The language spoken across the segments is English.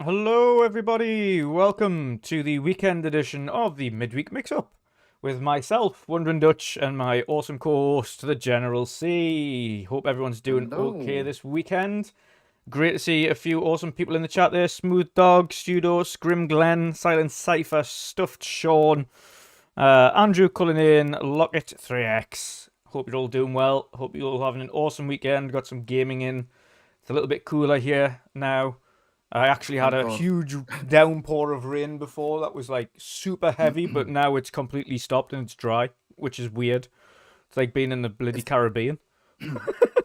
Hello, everybody. Welcome to the weekend edition of the Midweek Mix-Up with myself, WandrinDutch, and my awesome co-host, the General C. Hope everyone's doing okay Hello. this weekend. Great to see a few awesome people in the chat there. Smooth Dog, Studo, Scrim Glenn, Silent Cypher, Stuffed Sean, Andrew Cullinane, Locket 3X. Hope you're all doing well. Hope you're all having an awesome weekend. Got some gaming in. It's a little bit cooler here now. I actually had Thank a God. huge downpour of rain before that was like super heavy, but now it's completely stopped and it's dry, which is weird. It's like being in the bloody It's Caribbean.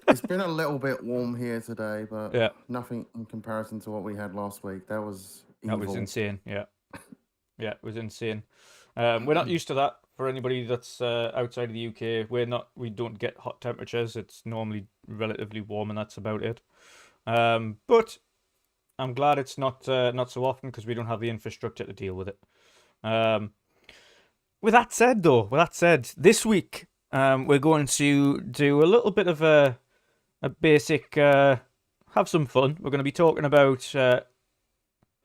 it's been a little bit warm here today, but Yeah, nothing in comparison to what we had last week. That was that was evil. insane. Yeah, it was insane. We're not used to that. For anybody that's outside of the UK, we don't get hot temperatures. It's normally relatively warm, and that's about it. But I'm glad it's not so often because we don't have the infrastructure to deal with it. Um, with that said, this week we're going to do a little bit of a basic have some fun. We're going to be talking about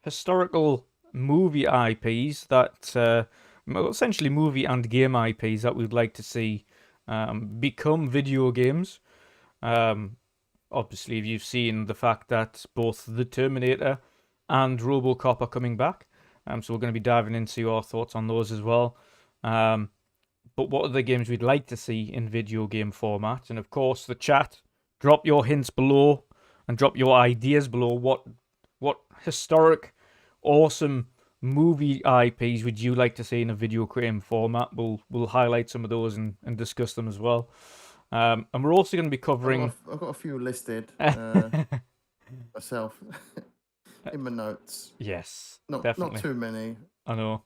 historical movie IPs that well, essentially movie and game IPs that we'd like to see become video games. Um, Obviously, if you've seen the fact that both The Terminator and RoboCop are coming back, so we're going to be diving into our thoughts on those as well. But what are the games we'd like to see in video game format? And of course, the chat. Drop your hints below and drop your ideas below. What historic, awesome movie IPs would you like to see in a video game format? We'll highlight some of those and discuss them as well. And we're also going to be covering. I've got a few listed myself in my notes. Yes, Not definitely. too many. I know.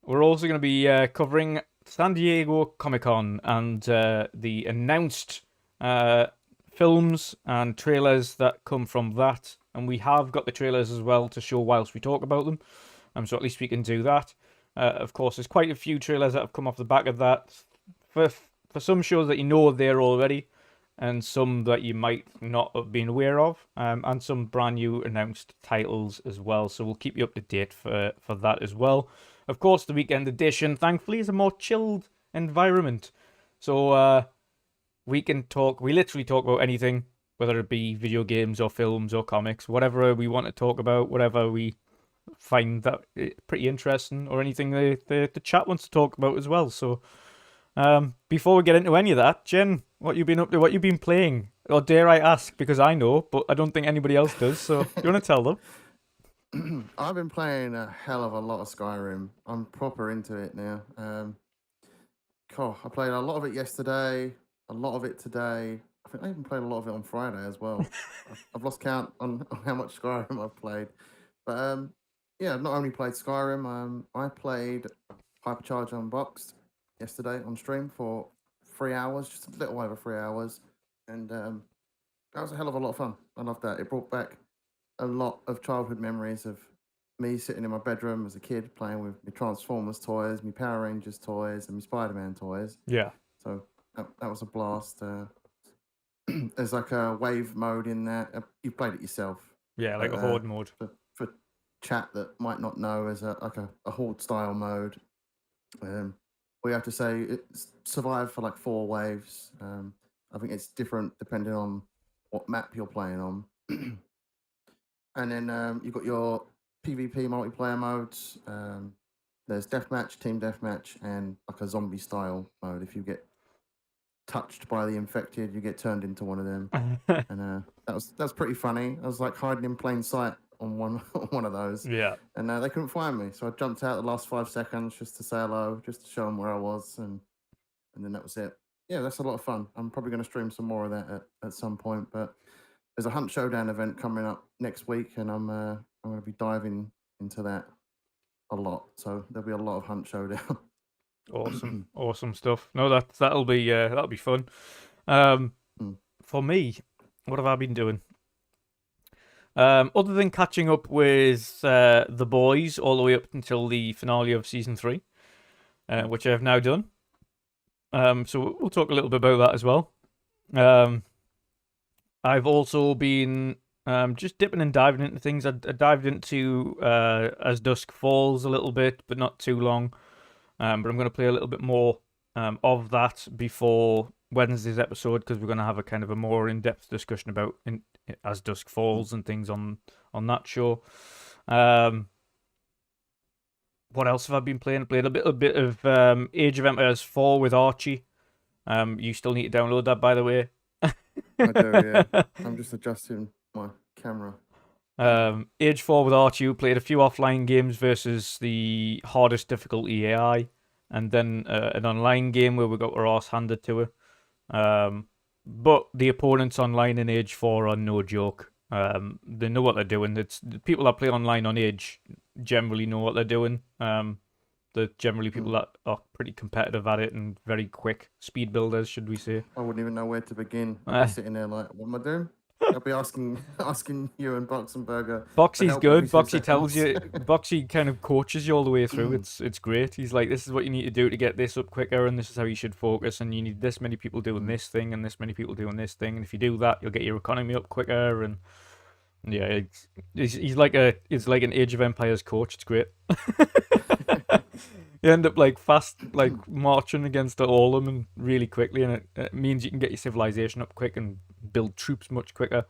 We're also going to be covering San Diego Comic Con and the announced films and trailers that come from that. And we have got the trailers as well to show whilst we talk about them. So at least we can do that. Of course, there's quite a few trailers that have come off the back of that. For some shows that you know are there already, and some that you might not have been aware of, and some brand new announced titles as well. So we'll keep you up to date for that as well. Of course, the weekend edition, thankfully, is a more chilled environment. So we can talk, we literally talk about anything, whether it be video games or films or comics, whatever we want to talk about, whatever we find that pretty interesting, or anything the chat wants to talk about as well. So before we get into any of that, Jen, what you been up to? What you been playing? Or dare I ask? Because I know, but I don't think anybody else does. So you want to tell them? I've been playing a hell of a lot of Skyrim. I'm proper into it now. I played a lot of it yesterday, a lot of it today. I think I even played a lot of it on Friday as well. I've lost count on how much Skyrim I've played. But yeah, I've not only played Skyrim, I played Hypercharge Unboxed yesterday on stream for 3 hours, just a little over 3 hours. And that was a hell of a lot of fun. I loved that. It brought back a lot of childhood memories of me sitting in my bedroom as a kid playing with my Transformers toys, my Power Rangers toys, and my Spider-Man toys. Yeah. So that was a blast. There's like a wave mode in there. You played it yourself. Yeah, like But a horde mode. for chat that might not know, as a horde style mode. We have to say it's survived for like 4 waves. I think it's different depending on what map you're playing on. And then you've got your PvP multiplayer modes. There's deathmatch, team deathmatch, and like a zombie style mode. If you get touched by the infected, you get turned into one of them. And that's pretty funny. I was like hiding in plain sight on one on one of those, Yeah. and they couldn't find me. So I jumped out the last 5 seconds just to say hello, just to show them where I was, and then that was it. Yeah, that's a lot of fun. I'm probably going to stream some more of that at some point. But there's a Hunt Showdown event coming up next week, and I'm going to be diving into that a lot. So there'll be a lot of Hunt Showdown. Awesome. Awesome stuff. No, that'll be fun. Mm. For me, what have I been doing? Other than catching up with the boys all the way up until the finale of season 3, which I have now done. So we'll talk a little bit about that as well. I've also been Just dipping and diving into things. I dived into As Dusk Falls a little bit, but not too long. But I'm going to play a little bit more of that before Wednesday's episode, because we're going to have a kind of a more in-depth discussion about As Dusk Falls and things on that show. What else have I been playing? I played a bit of Age of Empires 4 with Archie. You still need to download that, by the way. I do, yeah. I'm just adjusting my camera. Age 4 with Archie, we played a few offline games versus the hardest difficulty AI, and then an online game where we got our arse handed to it. But the opponents online in Age 4 are no joke. They know what they're doing. It's the people that play online on Age generally know what they're doing. They're generally people that are pretty competitive at it and very quick speed builders, should we say? I wouldn't even know where to begin. I'd be sitting there like, what am I doing? I'll be asking you and Boxenberger. Boxy's good. Boxy tells you. Boxy kind of coaches you all the way through. It's great. He's like, this is what you need to do to get this up quicker, and this is how you should focus. And you need this many people doing this thing, and this many people doing this thing. And if you do that, you'll get your economy up quicker. And yeah, he's like an Age of Empires coach. It's great. You end up like fast, like marching against all of them really quickly, and it means you can get your civilization up quick and build troops much quicker.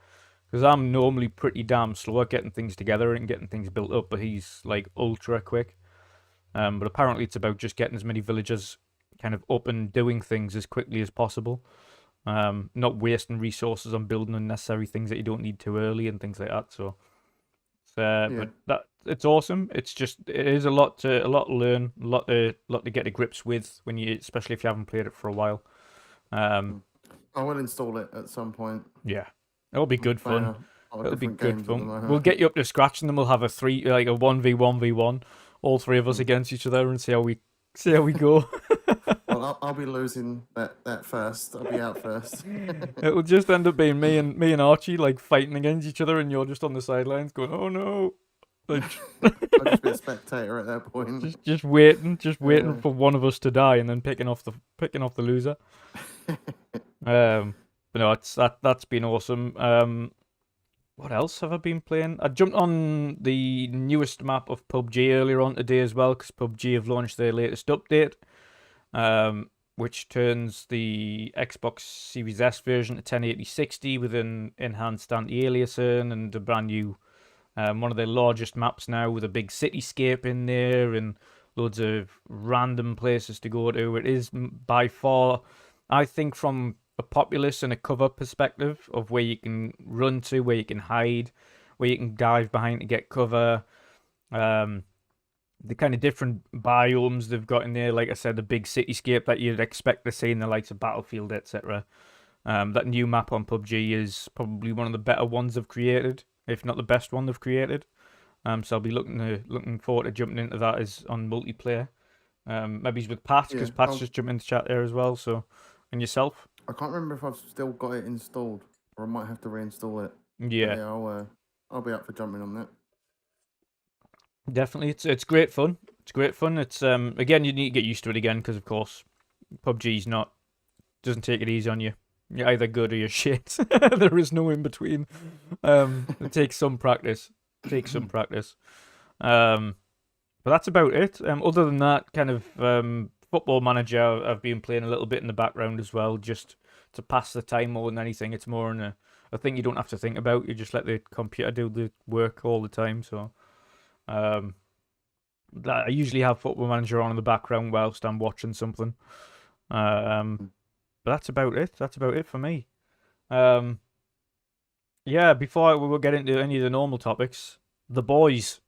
Because I'm normally pretty damn slow at getting things together and getting things built up, but he's like ultra quick. But apparently it's about just getting as many villagers kind of up and doing things as quickly as possible. Not wasting resources on building unnecessary things that you don't need too early and things like that. So, but it's awesome. It is a lot to learn, a lot to get to grips with when especially if you haven't played it for a while. I will install it at some point. Yeah, it'll be good fun. It'll be good fun. We'll get you up to scratch, and then we'll have a 1v1v1, all three of us against each other, and see how we go. Well, I'll be losing that first. I'll be out first. It will just end up being me and Archie like fighting against each other, and you're just on the sidelines going, "Oh no!" Like, I'll just be a spectator at that point. Just waiting for one of us to die, and then picking off the loser. But no, that's been awesome. What else have I been playing? I jumped on the newest map of PUBG earlier on today as well, because PUBG have launched their latest update, which turns the Xbox Series S version to 1080-60 with an enhanced anti-aliasing and a brand new, one of their largest maps now with a big cityscape in there and loads of random places to go to. It is by far, I think, from a populace and a cover perspective of where you can run to, where you can hide, where you can dive behind to get cover. The kind of different biomes they've got in there, like I said, the big cityscape that you'd expect to see in the likes of Battlefield, etc. That new map on PUBG is probably one of the better ones they've created, if not the best one they've created. So I'll be looking forward to jumping into that as on multiplayer. Maybe he's with Pat, because Pat's just jumped into chat there as well. So, and yourself? I can't remember if I've still got it installed, or I might have to reinstall it. Yeah, I'll be up for jumping on that. Definitely, it's great fun. It's great fun. It's again, you need to get used to it again, because of course, PUBG's doesn't take it easy on you. You're either good or you're shit. There is no in between. It takes some practice. But that's about it. Other than that, kind of Football Manager, I've been playing a little bit in the background as well, just to pass the time more than anything. It's more a thing you don't have to think about. You just let the computer do the work all the time. So, I usually have Football Manager on in the background whilst I'm watching something. But that's about it. That's about it for me. Yeah, before we will get into any of the normal topics, The Boys.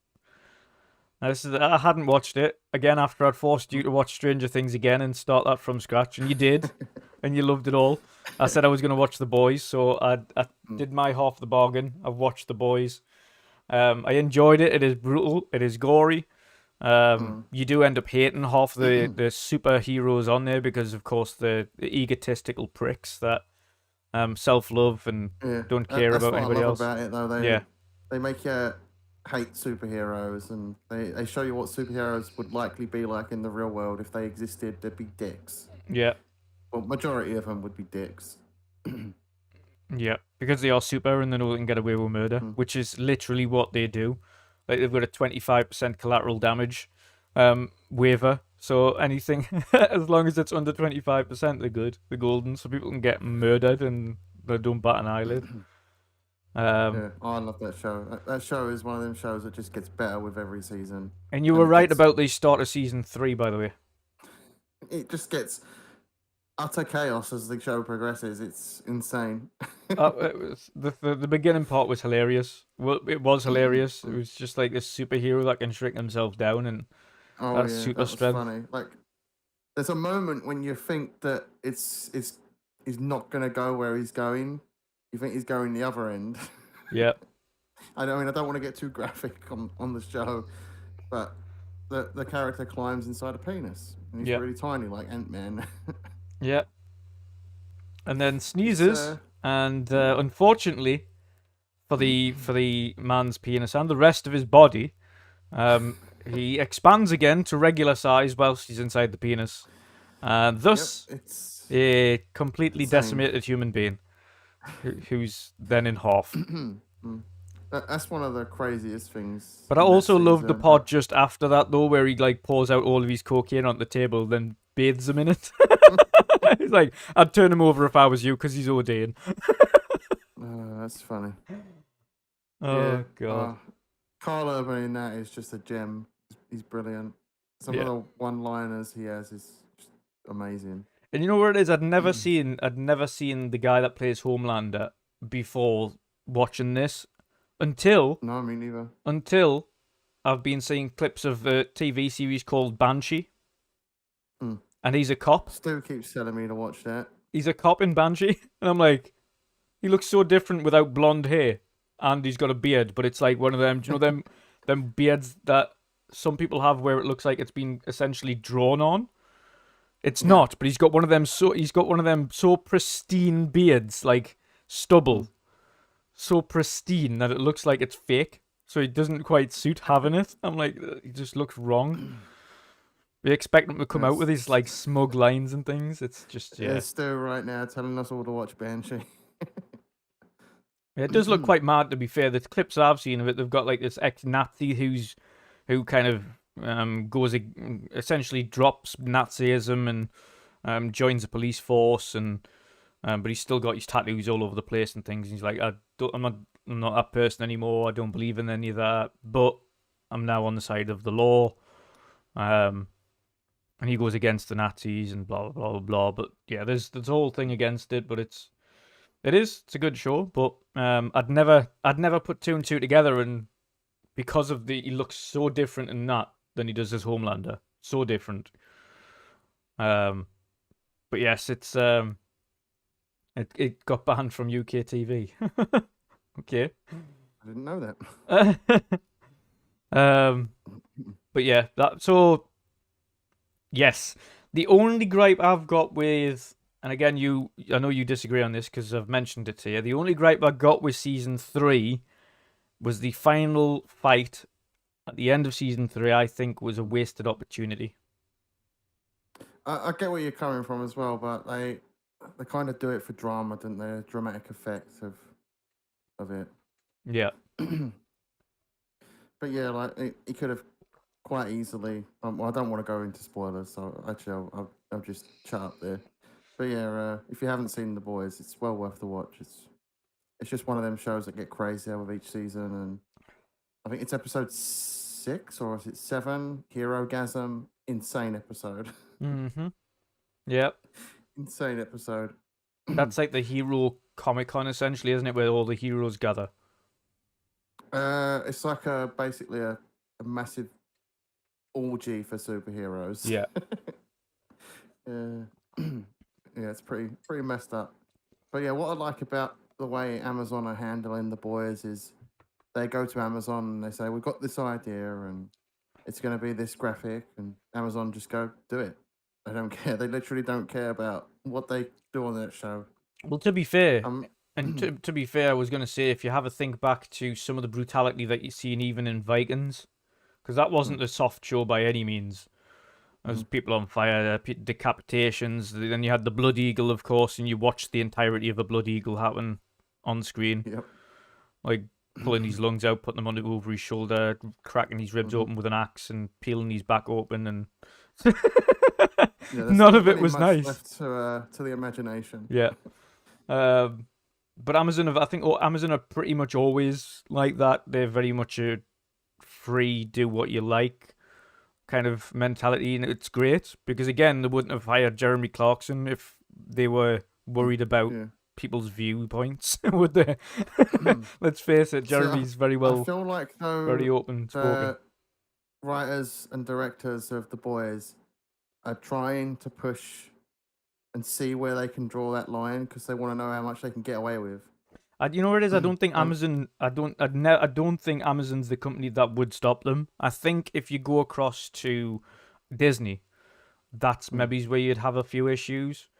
I hadn't watched it again after I'd forced you to watch Stranger Things again and start that from scratch, and you did, and you loved it all. I said I was going to watch The Boys, so I did my half of the bargain. I've watched The Boys. I enjoyed it. It is brutal. It is gory. You do end up hating half the superheroes on there because, of course, the egotistical pricks that self-love and don't care about anybody else. About it, though. They make you hate superheroes, and they show you what superheroes would likely be like in the real world if they existed. They'd be dicks. Yeah. Well, majority of them would be dicks. Yeah, because they are super and they know they can get away with murder, Mm. which is literally what they do. Like they've got a 25% collateral damage waiver, so anything as long as it's under 25%, they're good. They're golden, so people can get murdered and they don't bat an eyelid. Yeah, I love that show. That show is one of them shows that just gets better with every season, And you and were right about the start of season 3, by the way. it just gets utter chaos as the show progresses. It's insane. It was, the beginning part was hilarious. Well, it was hilarious. It was just like this superhero that can shrink himself down and Oh that's yeah, super that was strength. funny. Like, there's a moment when you think that he's not gonna go where he's going. You think he's going the other end. Yeah. I mean, I don't want to get too graphic on the show, but the character climbs inside a penis, and he's Yeah. really tiny, like Ant-Man. Yeah. And then It's sneezes, and unfortunately for the man's penis and the rest of his body, he expands again to regular size whilst he's inside the penis, and thus it's a completely insane. decimated human being who's then in half. That's one of the craziest things. But I in that also loved the season, part just after that though, where he like pours out all of his cocaine on the table, then bathes him in it. He's like, I'd turn him over if I was you, because he's ordained. That's funny. Oh Yeah, god. Carl Urban in that is just a gem. He's brilliant. Some Yeah. of the one-liners he has is just amazing. And you know where it is? I'd never seen the guy that plays Homelander before watching this until No, me neither. I've been seeing clips of the TV series called Banshee. Mm. And he's a cop. Stu keeps telling me to watch that. He's a cop in Banshee. And I'm like, he looks so different without blonde hair. And he's got a beard, but it's like one of them, do you know them beards that some people have where it looks like it's been essentially drawn on? It's not, but he's got one of them so pristine beards, like stubble. So pristine that it looks like it's fake. So he doesn't quite suit having it. I'm like, he just looks wrong. We expect him to come out with his like smug lines and things. It's just Yeah, Stu right now telling us all to watch Banshee. Yeah, it does look quite mad, to be fair. The clips I've seen of it, they've got like this ex-Nazi who kind of essentially drops Nazism and joins the police force, and but he's still got his tattoos all over the place and things. And he's like, I'm not that person anymore. I don't believe in any of that, but I'm now on the side of the law. And he goes against the Nazis and blah blah blah blah. But yeah, there's a whole thing against it, but it's a good show. But I'd never put two and two together, and because of he looks so different in that than he does as Homelander, so different. But yes, it got banned from UK TV. Okay. I didn't know that. But yeah, yes, the only gripe I've got with, and again, I know you disagree on this because I've mentioned it to you. The only gripe I got with season 3 was the final fight at the end of season 3. I think was a wasted opportunity. I get where you're coming from as well, but they kind of do it for drama, don't they? Dramatic effect of it. Yeah. But yeah, like it could have quite easily. Well, I don't want to go into spoilers, so actually I'll just shut up there. But yeah, if you haven't seen The Boys, it's well worth the watch. It's just one of them shows that get crazier with each season, and I think it's episode 6 or is it 7? Hero-gasm, insane episode. Mm-hmm. Yep. Insane episode. That's like the hero Comic-Con essentially, isn't it? Where all the heroes gather. It's like basically a massive orgy for superheroes. Yeah. Yeah, it's pretty messed up. But yeah, what I like about the way Amazon are handling The Boys is they go to Amazon and they say, we've got this idea and it's going to be this graphic, and Amazon just go, do it. They don't care. They literally don't care about what they do on that show. Well, to be fair, and to be fair, I was going to say, if you have a think back to some of the brutality that you seen even in Vikings, because that wasn't a soft show by any means. There was people on fire, decapitations. Then you had the Blood Eagle, of course, and you watched the entirety of a Blood Eagle happen on screen, Yep. like pulling his lungs out, putting them over his shoulder, cracking his ribs open with an axe, and peeling his back open, and Yeah, there's none not of it really was much nice. left to the imagination. Yeah. But Amazon, I think Amazon are pretty much always like that. They're very much a free, do what you like kind of mentality, and it's great because again, they wouldn't have hired Jeremy Clarkson if they were worried about Yeah. people's viewpoints, would they? Let's face it, Jeremy's very I feel like very though open spoken. the writers and directors of The Boys are trying to push and see where they can draw that line because they want to know how much they can get away with. You know what it is? I don't think Amazon. I don't think Amazon's the company that would stop them. I think if you go across to Disney, that's maybe where you'd have a few issues.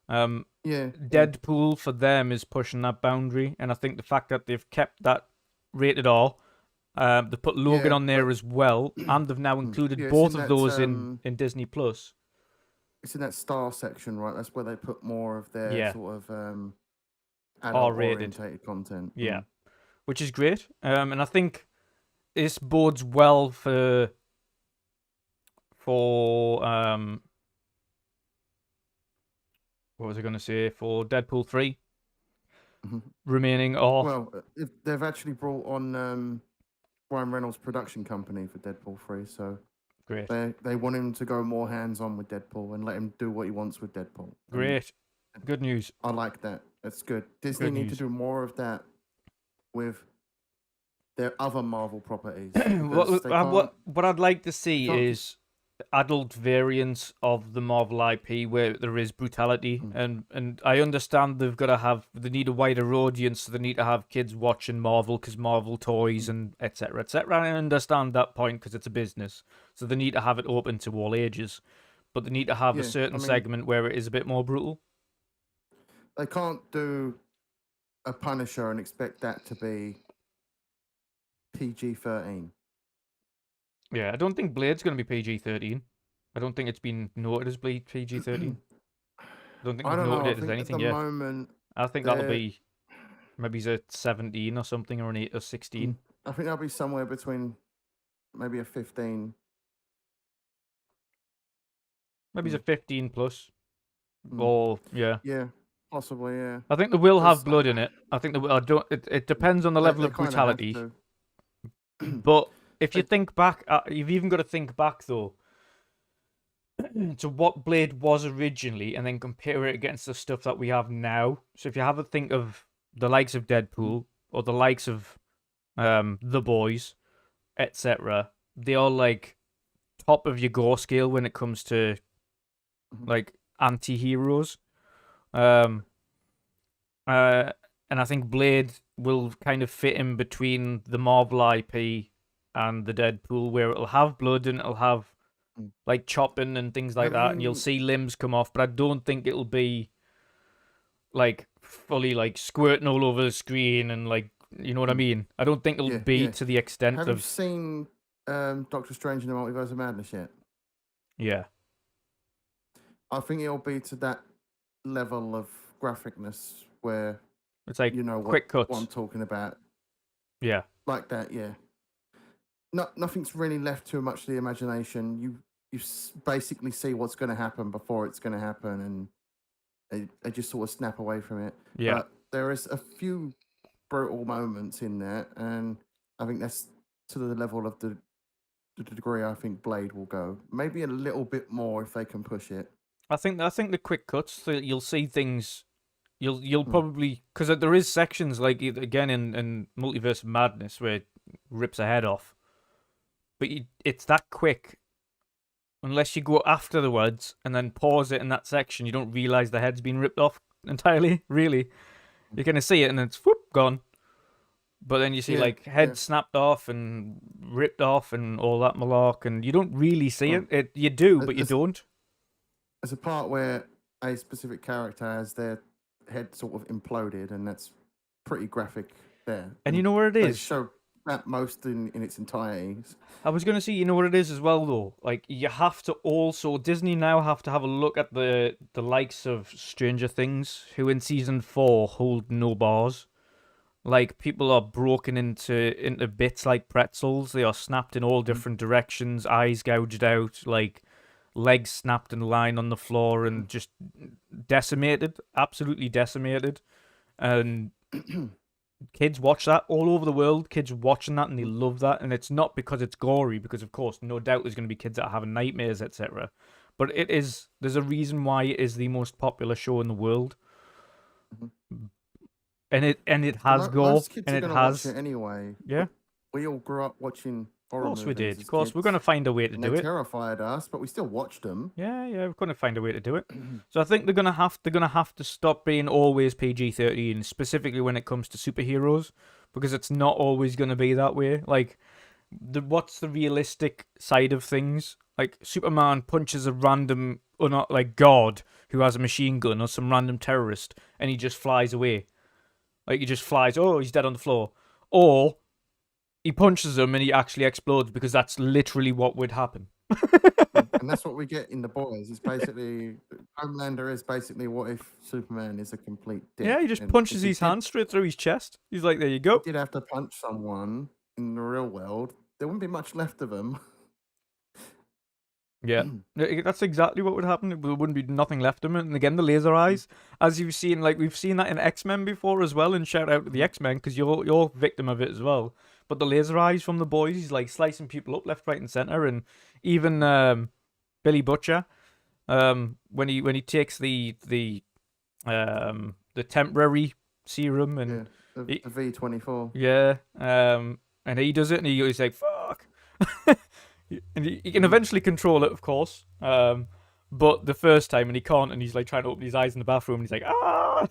Yeah. Deadpool for them is pushing that boundary, and I think the fact that they've kept that rated R, they put Logan on there as well, and they've now included both of those in Disney Plus. It's in that star section, right? That's where they put more of their sort of adult-orientated content. Yeah, which is great. And I think this bodes well for what was I going to say, for Deadpool 3 remaining off. Well, they've actually brought on Ryan Reynolds' production company for Deadpool 3, so great. They want him to go more hands-on with Deadpool and let him do what he wants with Deadpool. Great. Good news. I like that. That's good. Disney need to do more of that with their other Marvel properties. What I'd like to see is adult variants of the Marvel IP where there is brutality, and I understand they need a wider audience, so they need to have kids watching Marvel because Marvel toys and etc. etc. I understand that point because it's a business, so they need to have it open to all ages, but they need to have a certain segment where it is a bit more brutal. They can't do a Punisher and expect that to be PG-13. Yeah, I don't think Blade's going to be PG-13. I don't think it's been noted as PG-13. I don't think they've noted it as anything yet. I think that'll be maybe a 17 or something, or an 8 or 16. I think that'll be somewhere between maybe a 15. Maybe it's a 15 plus. Or, yeah. Yeah. Possibly, yeah. I think they will have blood in it. I think it depends on the level of brutality. But if you think back, you've even got to think back though to what Blade was originally, and then compare it against the stuff that we have now. So if you have a think of the likes of Deadpool or the likes of The Boys, etc., they are like top of your gore scale when it comes to like anti-heroes. And I think Blade will kind of fit in between the Marvel IP and the Deadpool, where it'll have blood and it'll have like chopping and things like that, and you'll see limbs come off, but I don't think it'll be like fully like squirting all over the screen and like, you know what I mean? I don't think it'll be to the extent Have you seen Doctor Strange in the Multiverse of Madness yet? Yeah. I think it'll be to that level of graphicness where it's like, you know, quick cuts. What I'm talking about. Yeah. Like that, yeah. Nothing's really left too much to the imagination. You basically see what's going to happen before it's going to happen, and they just sort of snap away from it. Yeah. But there is a few brutal moments in there, and I think that's to the level of the degree I think Blade will go. Maybe a little bit more if they can push it. I think the quick cuts, so you'll see things. You'll probably, because there is sections like again in Multiverse of Madness where it rips a head off, but it's that quick. Unless you go afterwards and then pause it in that section, you don't realize the head's been ripped off entirely. Really, you're gonna see it and it's whoop gone. But then you see like head snapped off and ripped off and all that malark, and you don't really see it. You do, but you don't. There's a part where a specific character has their head sort of imploded, and that's pretty graphic there. And you know where it is? They show that most in its entirety. I was going to say, you know what it is as well, though? Like, you have to also... Disney now have to have a look at the likes of Stranger Things, who in Season 4 hold no bars. Like people are broken into bits like pretzels. They are snapped in all different directions, eyes gouged out, like legs snapped and lying on the floor and just decimated, absolutely decimated. And kids watch that all over the world. Kids are watching that and they love that. And it's not because it's gory, because of course, no doubt there's going to be kids that are having nightmares, etc. But it is. There's a reason why it is the most popular show in the world, and it has gore, Most kids and are it going to watch has it anyway. yeah. We all grew up watching Of horror course we movies did. as Of course, we're kids, going to find a way to and do they it. terrified us, but we still watched them. Yeah, we're going to find a way to do it. So I think they're gonna have to stop being always PG-13, specifically when it comes to superheroes, because it's not always going to be that way. Like, what's the realistic side of things? Like, Superman punches a random, or not like god who has a machine gun or some random terrorist, and he just flies away. Like, he just flies. Oh, he's dead on the floor. Or he punches him and he actually explodes, because that's literally what would happen. And that's what we get in The Boys. It's basically Homelander is basically what if Superman is a complete dick. Yeah, he just And punches if he his did- hand straight through his chest. He's like, there you go. Did have to punch someone in the real world, there wouldn't be much left of him. Yeah, that's exactly what would happen. There wouldn't be nothing left of him. And again, the laser eyes, as you've seen, like we've seen that in X-Men before as well. And shout out to the X-Men, because you're victim of it as well. But the laser eyes from the Boys, he's like slicing people up left, right, and center. And even Billy Butcher, when he takes the temporary serum and The V24. yeah, and he does it, and he's like, fuck. And he can eventually control it, of course. But the first time, and he can't, and he's like trying to open his eyes in the bathroom, and he's like, ah.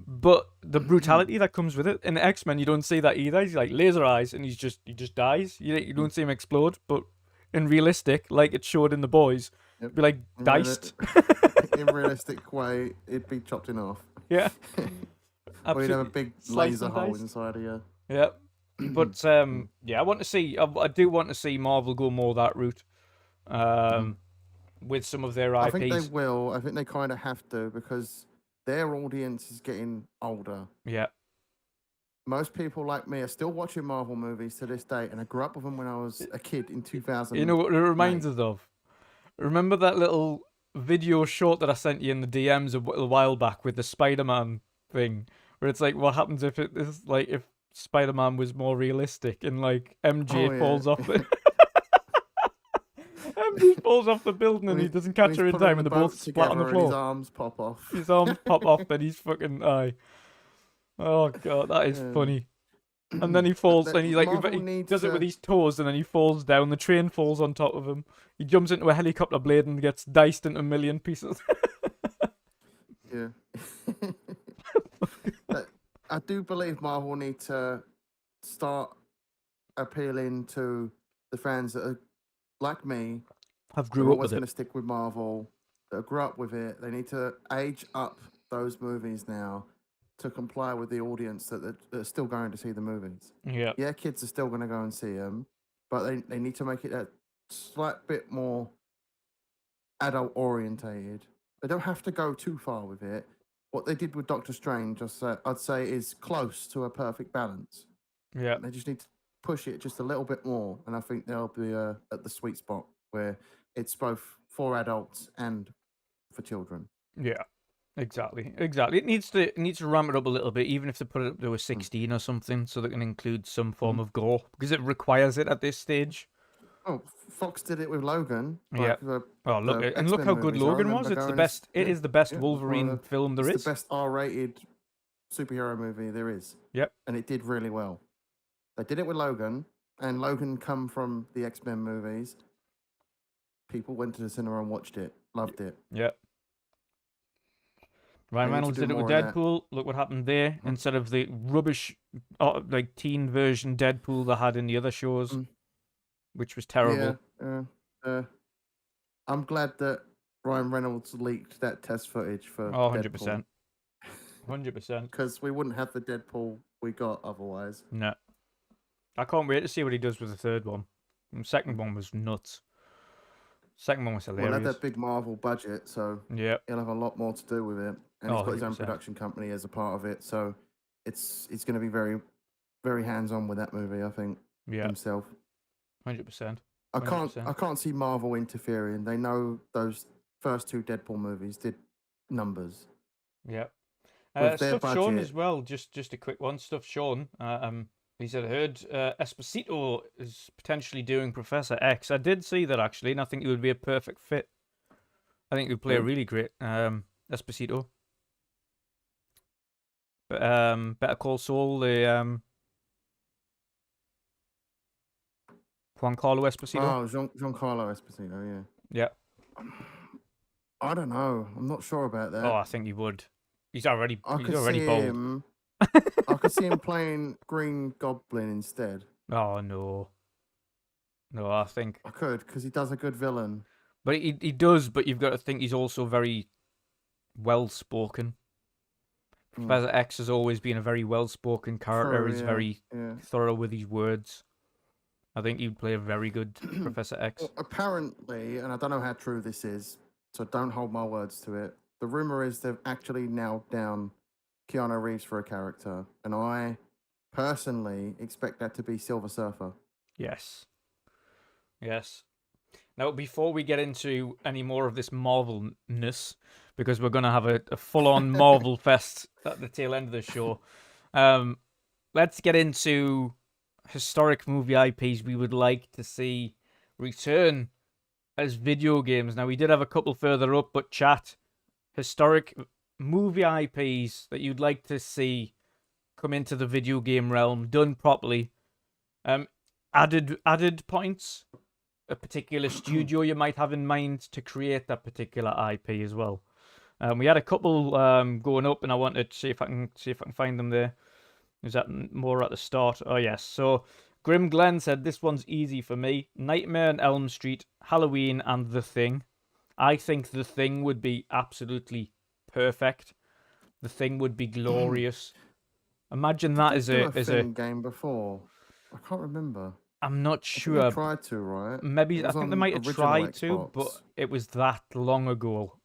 But the brutality that comes with it in X-Men, you don't see that either. He's like laser eyes, and he just dies. You don't see him explode. But in realistic, like it showed in The Boys, it'd be like diced. In realistic way, it'd be chopped in half. Yeah. Or you'd have a big Sliced laser and hole diced. inside of you. Yeah. But yeah, I want to see. I do want to see Marvel go more that route, with some of their IPs. I think they will. I think they kind of have to, because their audience is getting older. Yeah. Most people like me are still watching Marvel movies to this day, and I grew up with them when I was a kid in 2000. You know what it reminds us of? Remember that little video short that I sent you in the DMs a while back with the Spider-Man thing, where it's like, what happens if it is like if Spider-Man was more realistic and like MJ falls off the MJ falls off the building and he doesn't catch her in time, and they both splat on the floor. His arms pop off. His arms pop off, then he's fucking Oh god, that is funny. And then he falls, and he like he does it with his toes, and then he falls down. The train falls on top of him. He jumps into a helicopter blade and gets diced into a million pieces. Yeah. I do believe Marvel need to start appealing to the fans that are like me. Have grew up with going it. to stick with Marvel. That grew up with it. They need to age up those movies now to comply with the audience that are still going to see the movies. Yeah. Yeah, kids are still going to go and see them, but they need to make it a slight bit more adult orientated. They don't have to go too far with it. What they did with Doctor Strange, I'd say, is close to a perfect balance. Yeah. They just need to push it just a little bit more, and I think they'll be at the sweet spot where it's both for adults and for children. Yeah. Exactly. It needs to ramp it up a little bit, even if they put it up to a 16 or something, so they can include some form of gore, because it requires it at this stage. Oh, Fox did it with Logan. Yeah. Look how good Logan was. It's the best. It is the best Wolverine film there is. It's the best R-rated superhero movie there is. Yep. And it did really well. They did it with Logan, and Logan come from the X-Men movies. People went to the cinema and watched it, loved it. Yep. Ryan Reynolds did it with Deadpool. Look what happened there. Instead of the rubbish, like teen version Deadpool they had in the other shows, which was terrible. Yeah. I'm glad that Ryan Reynolds leaked that test footage for 100%. 100%. Because we wouldn't have the Deadpool we got otherwise. No. I can't wait to see what he does with the third one. The second one was nuts. Second one was hilarious. Well, it had that big Marvel budget, so yeah, he'll have a lot more to do with it. and Oh, he's got his own 100%. production company as a part of it. So it's going to be very, very hands on with that movie. I think Yeah, himself. 100%. I 100%. can't see Marvel interfering. They know those first two Deadpool movies did numbers Yeah. with their Stuff shown budget. as well. Just a quick one. Stuff shown. He said, I heard Esposito is potentially doing Professor X. I did see that actually, and I think he would be a perfect fit. I think he would play a Who? really great Esposito. But Better Call Saul, the Juan Carlo Esposito. Oh, Giancarlo Esposito. Yeah. Yeah. I don't know. I'm not sure about Oh, that. I think he would. He's I could already see bold. him. I could see him playing Green Goblin instead. Oh no. No, I think. I could, because he does a good villain. But he does, but you've got to think he's also very well spoken. Professor X has always been a very well spoken character. True, He's yeah, very yeah. thorough with his words. I think he'd play a very good Professor X. Well, apparently, and I don't know how true this is, so don't hold my words to it. The rumor is they've actually nailed down Keanu Reeves for a character, and I personally expect that to be Silver Surfer. Yes. Yes. Now, before we get into any more of this Marvel-ness, because we're going to have a full-on Marvel fest at the tail end of the show, let's get into historic movie IPs we would like to see return as video games. Now, we did have a couple further up, but chat, historic movie IPs that you'd like to see come into the video game realm, done properly. Added points, a particular studio you might have in mind to create that particular IP as well. We had a couple going up, and I wanted to see if I can find them there. Is that more at the start? Oh yes. So Grim Glenn said this one's easy for me: Nightmare on Elm Street, Halloween, and The Thing. I think The Thing would be absolutely perfect. The Thing would be glorious. Imagine that Did as they do a Thing game before? I can't remember. I'm not I think they sure. tried to, right? Maybe It I was think they on might have original tried to, but Xbox. it was that long ago.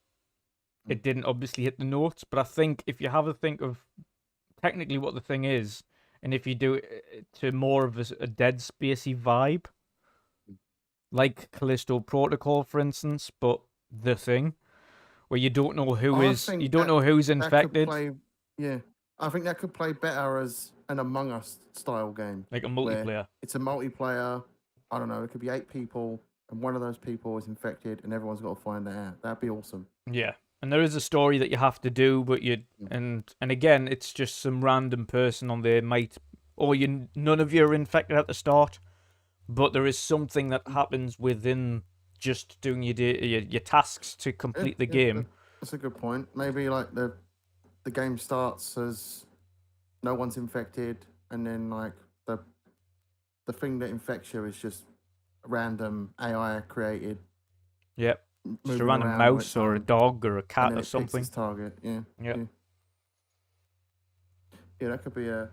It didn't obviously hit the notes, but I think if you have a think of technically what The Thing is, and if you do it to more of a Dead Spacey vibe, like Callisto Protocol, for instance, but The Thing, where you don't know you don't know who's that could infected, play, yeah. I think that could play better as an Among Us style game. like a where multiplayer. It's a multiplayer. I don't know. It could be 8 people, and one of those people is infected, and everyone's got to find that out. That'd be awesome. Yeah. And there is a story that you have to do, but and again, it's just some random person on there none of you are infected at the start, but there is something that happens within just doing your tasks to complete the game. That's a good point. Maybe like the game starts as no one's infected, and then like the thing that infects you is just random AI created. Yep. Just a moving random around on mouse its or a own, dog or a and cat then or it picks something. its target. Yeah. Yep. Yeah, that could be an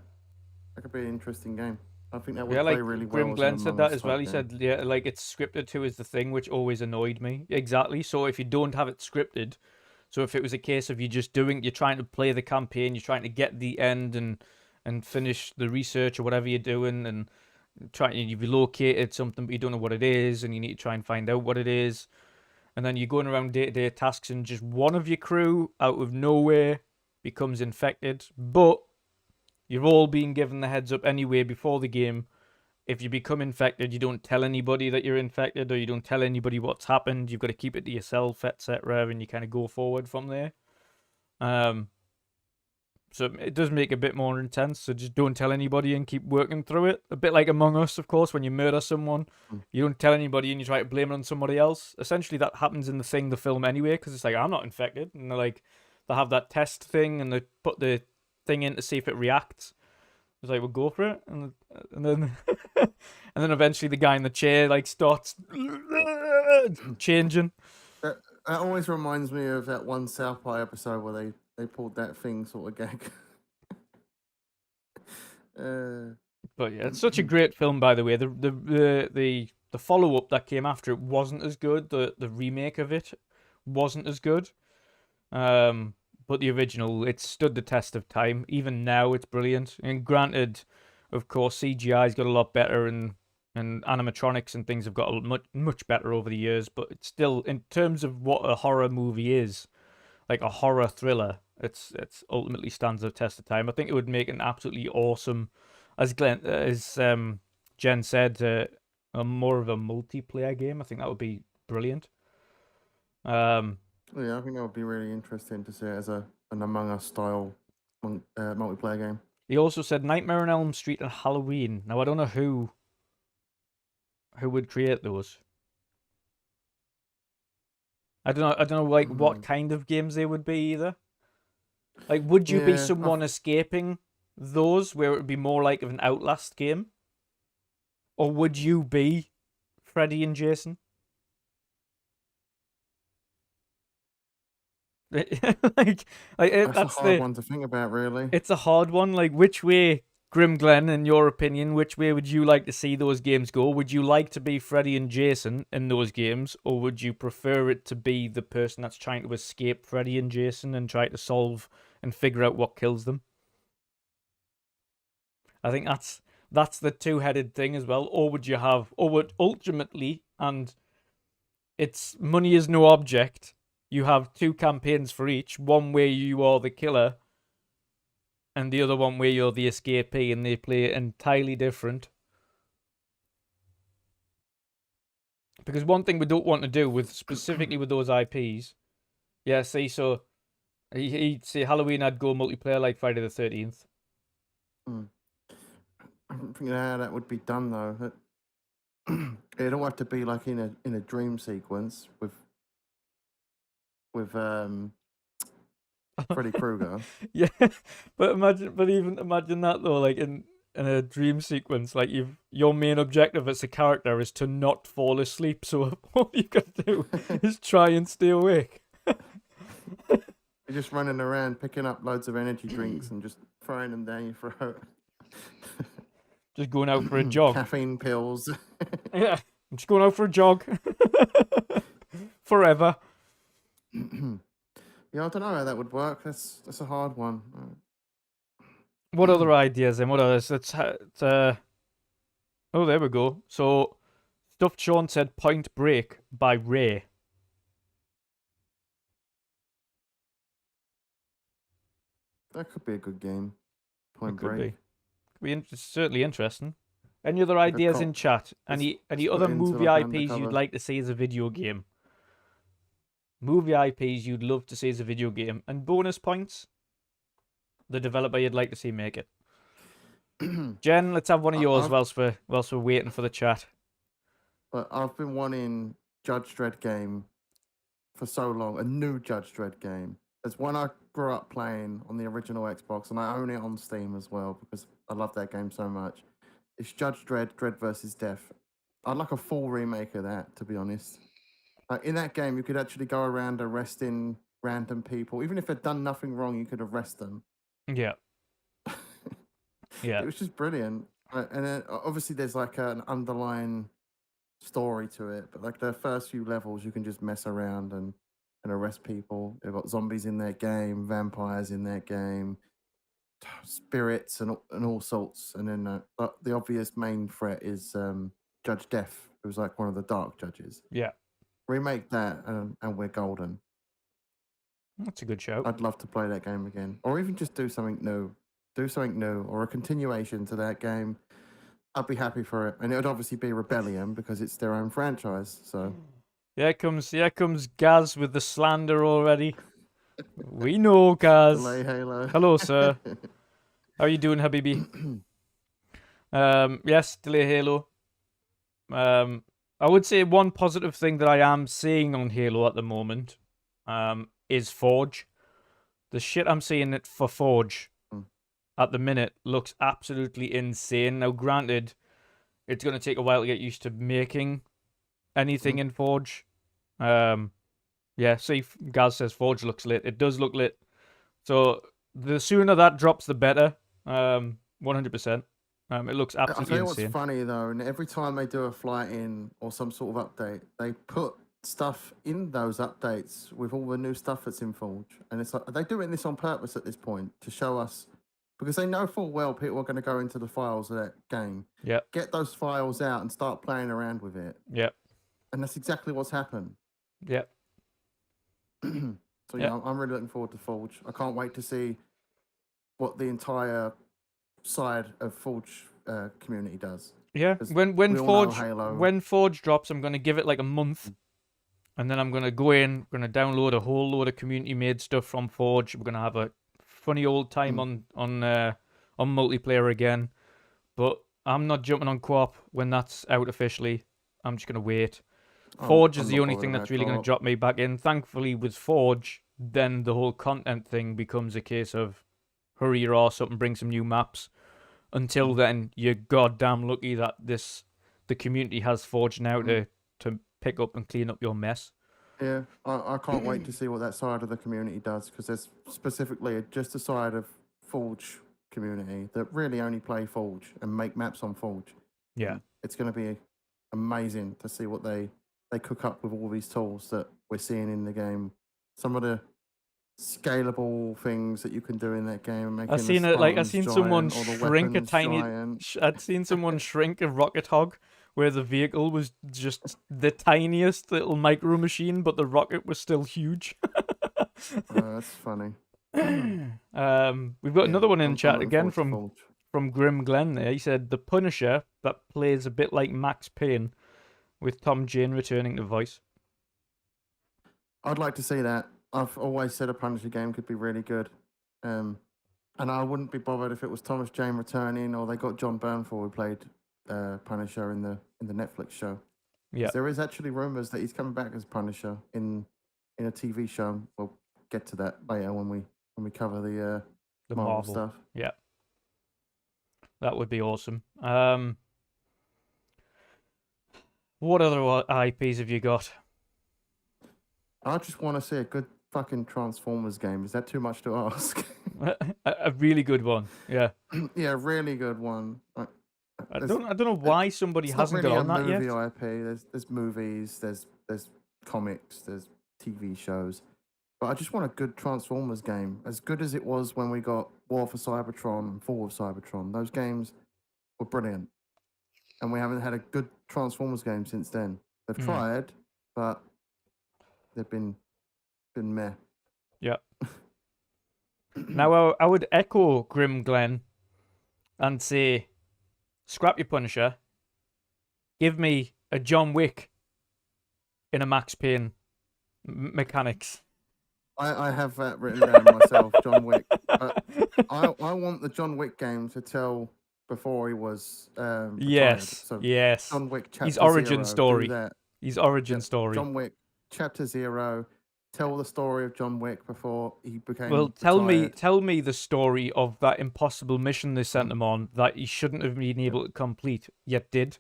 interesting game. I think that would Yeah, play like really well. Grim as Glenn an said Among that Us as well. type He game. said, yeah, like it's scripted to is the thing, which always annoyed me. Exactly. So if you don't have it scripted, so if it was a case of you're trying to play the campaign, you're trying to get the end and finish the research or whatever you're doing, and you've located something but you don't know what it is, and you need to try and find out what it is, and then you're going around day-to-day tasks, and just one of your crew out of nowhere becomes infected, but you've all been given the heads up anyway before the game. If you become infected, you don't tell anybody that you're infected, or you don't tell anybody what's happened. You've got to keep it to yourself, etc., and you kind of go forward from there. So it does make it a bit more intense. So just don't tell anybody and keep working through it. A bit like Among Us, of course, when you murder someone, you don't tell anybody and you try to blame it on somebody else. Essentially, that happens in the film anyway, because it's like, I'm not infected, and they have that test thing, and they put the thing in to see if it reacts. It's like, we'll go for it, and then and then eventually the guy in the chair starts changing. That always reminds me of that one South Park episode where they pulled that thing sort of gag. But yeah, it's such a great film, by the way. The follow up that came after it wasn't as good. The remake of it wasn't as good. but the original, it's stood the test of time. Even now, it's brilliant. And granted, of course, CGI's got a lot better, and animatronics and things have got much better over the years. But it's still, in terms of what a horror movie is, like a horror thriller, it's ultimately stands the test of time. I think it would make an absolutely awesome, as Jen said, a more of a multiplayer game. I think that would be brilliant. Yeah, I think that would be really interesting to see it as an Among Us style multiplayer game. He also said Nightmare on Elm Street and Halloween. Now I don't know who would create those. I don't know like what kind of games they would be either. Like, would you be someone escaping those where it would be more like of an Outlast game? Or would you be Freddy and Jason? That's that's a hard one to think about, really. It's a hard one. Like, which way, Grim Glenn, in your opinion, which way would you like to see those games go? Would you like to be Freddy and Jason in those games, or would you prefer it to be the person that's trying to escape Freddy and Jason and try to solve and figure out what kills them? I think that's the two-headed thing as well. Or would you have, or would ultimately, and it's money is no object, you have two campaigns for each, one where you are the killer and the other one where you're the escapee, and they play entirely different. Because one thing we don't want to do with specifically with those IPs, yeah, see, so he'd say Halloween, I'd go multiplayer like Friday the 13th. I'm thinking how that would be done though. It'd all have to be like in a dream sequence with Freddy Krueger. Yeah, but imagine that though, like in a dream sequence, like your main objective as a character is to not fall asleep, so all you can do is try and stay awake. You're just running around picking up loads of energy drinks and just throwing them down your throat. Just going out for a jog. Caffeine pills. Yeah, I'm just going out for a jog. Forever. Yeah, I don't know how that would work. That's a hard one. What other ideas then? What others? Oh, there we go. So, Stuffed Sean said Point Break by Ray. That could be a good game. Point It could Break. be certainly interesting. Any other ideas in chat? Any other movie IPs you'd like to see as a video game? Movie IPs you'd love to see as a video game, and bonus points. The developer you'd like to see make it. Jen, let's have one of yours whilst we're waiting for the chat. But I've been wanting Judge Dredd game for so long. A new Judge Dredd game. It's one I grew up playing on the original Xbox, and I own it on Steam as well because I love that game so much. It's Judge Dredd, Dredd vs. Death. I'd like a full remake of that, to be honest. In that game, you could actually go around arresting random people. Even if they'd done nothing wrong, you could arrest them. Yeah. Yeah. It was just brilliant. And then obviously there's like an underlying story to it. But like the first few levels, you can just mess around and arrest people. They've got zombies in their game, vampires in their game, spirits and all sorts. And then the obvious main threat is Judge Death, who's like one of the dark judges. Yeah. Remake that and we're golden. That's a good show. I'd love to play that game again. Or even just do something new. Do something new or a continuation to that game. I'd be happy for it. And it would obviously be Rebellion because it's their own franchise. So Here comes Gaz with the slander already. We know, Gaz. Delay Halo. Hello, sir. How are you doing, Habibi? Yes, Delay Halo. I would say one positive thing that I am seeing on Halo at the moment is Forge. The shit I'm seeing it for Forge at the minute looks absolutely insane. Now, granted, it's going to take a while to get used to making anything in Forge. Yeah, see, Gaz says Forge looks lit. It does look lit. So the sooner that drops, the better. 100%. It looks absolutely I'll tell you insane. what's funny though, and every time they do a flight in or some sort of update, they put stuff in those updates with all the new stuff that's in Forge, and it's like are they doing this on purpose at this point to show us because they know full well people are going to go into the files of that game, Yep. get those files out and start playing around with it, Yep. and that's exactly what's happened. Yep. So yeah, I'm really looking forward to Forge. I can't wait to see what the entire side of Forge community does. Yeah. 'Cause When we all know Forge Halo. when Forge drops, I'm gonna give it like a month, and then I'm gonna go in, gonna download a whole load of community made stuff from Forge. We're gonna have a funny old time on multiplayer again. But I'm not jumping on co-op when that's out officially. I'm just gonna wait. Forge is I'm the not only bothered thing that's about really going to co-op. drop me back in. Thankfully, with Forge, then the whole content thing becomes a case of hurry your arse up and bring some new maps. Until then, you're goddamn lucky that the community has Forge now to pick up and clean up your mess. Yeah, I can't wait to see what that side of the community does because there's specifically just a side of Forge community that really only play Forge and make maps on Forge. Yeah. It's going to be amazing to see what they cook up with all these tools that we're seeing in the game. Some of the scalable things that you can do in that game. I've seen it. Like I've seen someone shrink a tiny. Giant. I'd seen someone shrink a rocket hog, where the vehicle was just the tiniest little micro machine, but the rocket was still huge. That's funny. We've got another one in chat again from Grim Glenn. There, he said the Punisher that plays a bit like Max Payne, with Tom Jane returning to voice. I'd like to see that. I've always said a Punisher game could be really good. And I wouldn't be bothered if it was Thomas Jane returning or they got John Bernthal who played Punisher in the Netflix show. Yeah. There is actually rumours that he's coming back as Punisher in a TV show. We'll get to that later when we cover the Marvel stuff. Yeah. That would be awesome. What other IPs have you got? I just want to see a good fucking Transformers game. Is that too much to ask? a really good one. Yeah. Yeah, really good one. I don't know why somebody hasn't got on that yet. It's not really a movie IP. There's movies, there's comics, there's TV shows. But I just want a good Transformers game. As good as it was when we got War for Cybertron and Fall of Cybertron. Those games were brilliant. And we haven't had a good Transformers game since then. They've tried, but they've been meh. Yeah. Now, I would echo Grim Glenn and say, scrap your Punisher. Give me a John Wick in a Max Payne mechanics. I have that written down myself, John Wick. I want the John Wick game to tell before he was retired. Yes, So yes. John Wick Chapter His origin 0, story. do that. His origin story. John Wick Chapter 0. Tell the story of John Wick before he became. Well, retired. tell me the story of that impossible mission they sent him on that he shouldn't have been able to complete, yet did.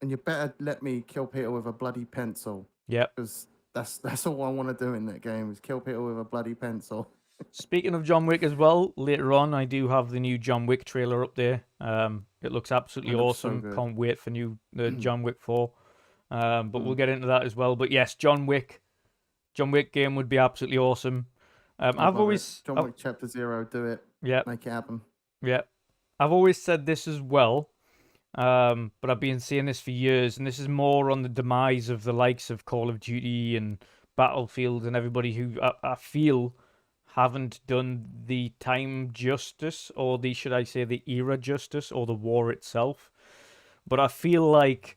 And you better let me kill Peter with a bloody pencil. Yep. Because that's all I want to do in that game is kill Peter with a bloody pencil. Speaking of John Wick as well, later on I do have the new John Wick trailer up there. It looks absolutely awesome. So Can't wait for the John Wick 4. But we'll get into that as well. But yes, John Wick game would be absolutely awesome. I've always John Wick Chapter 0, do it. Yeah. Make it happen. Yeah. I've always said this as well. But I've been saying this for years, and this is more on the demise of the likes of Call of Duty and Battlefield and everybody who I feel haven't done the time justice, or should I say the era justice, or the war itself. But I feel like,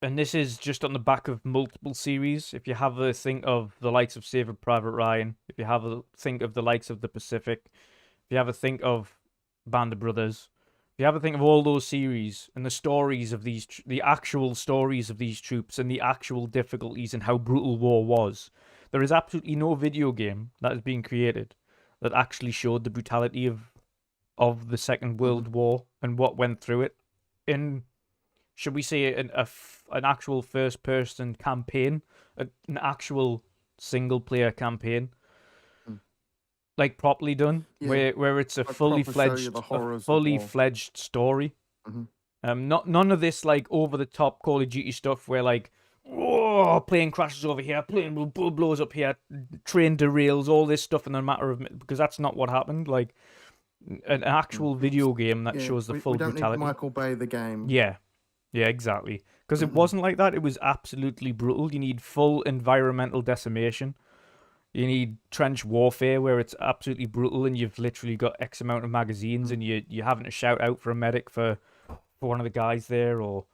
and this is just on the back of multiple series, if you have a think of the likes of Saving Private Ryan, if you have a think of the likes of The Pacific, if you have a think of Band of Brothers, if you have a think of all those series and the stories of the actual stories of these troops and the actual difficulties and how brutal war was, there is absolutely no video game that has been created that actually showed the brutality of the Second World War and what went through it in, should we say, an actual first-person campaign, an actual single-player campain, like properly done, where it's a fully fledged story. None of this like over-the-top Call of Duty stuff where like, oh, plane crashes over here, plane blows up here, train derails, all this stuff in a matter of because that's not what happened. Like an actual video game that Yeah, shows the we full don't need brutality. Michael Bay the game. Yeah, yeah, exactly. Because it wasn't like that. It was absolutely brutal. You need full environmental decimation. You need trench warfare where it's absolutely brutal and you've literally got X amount of magazines and you're having to shout out for a medic for one of the guys there, or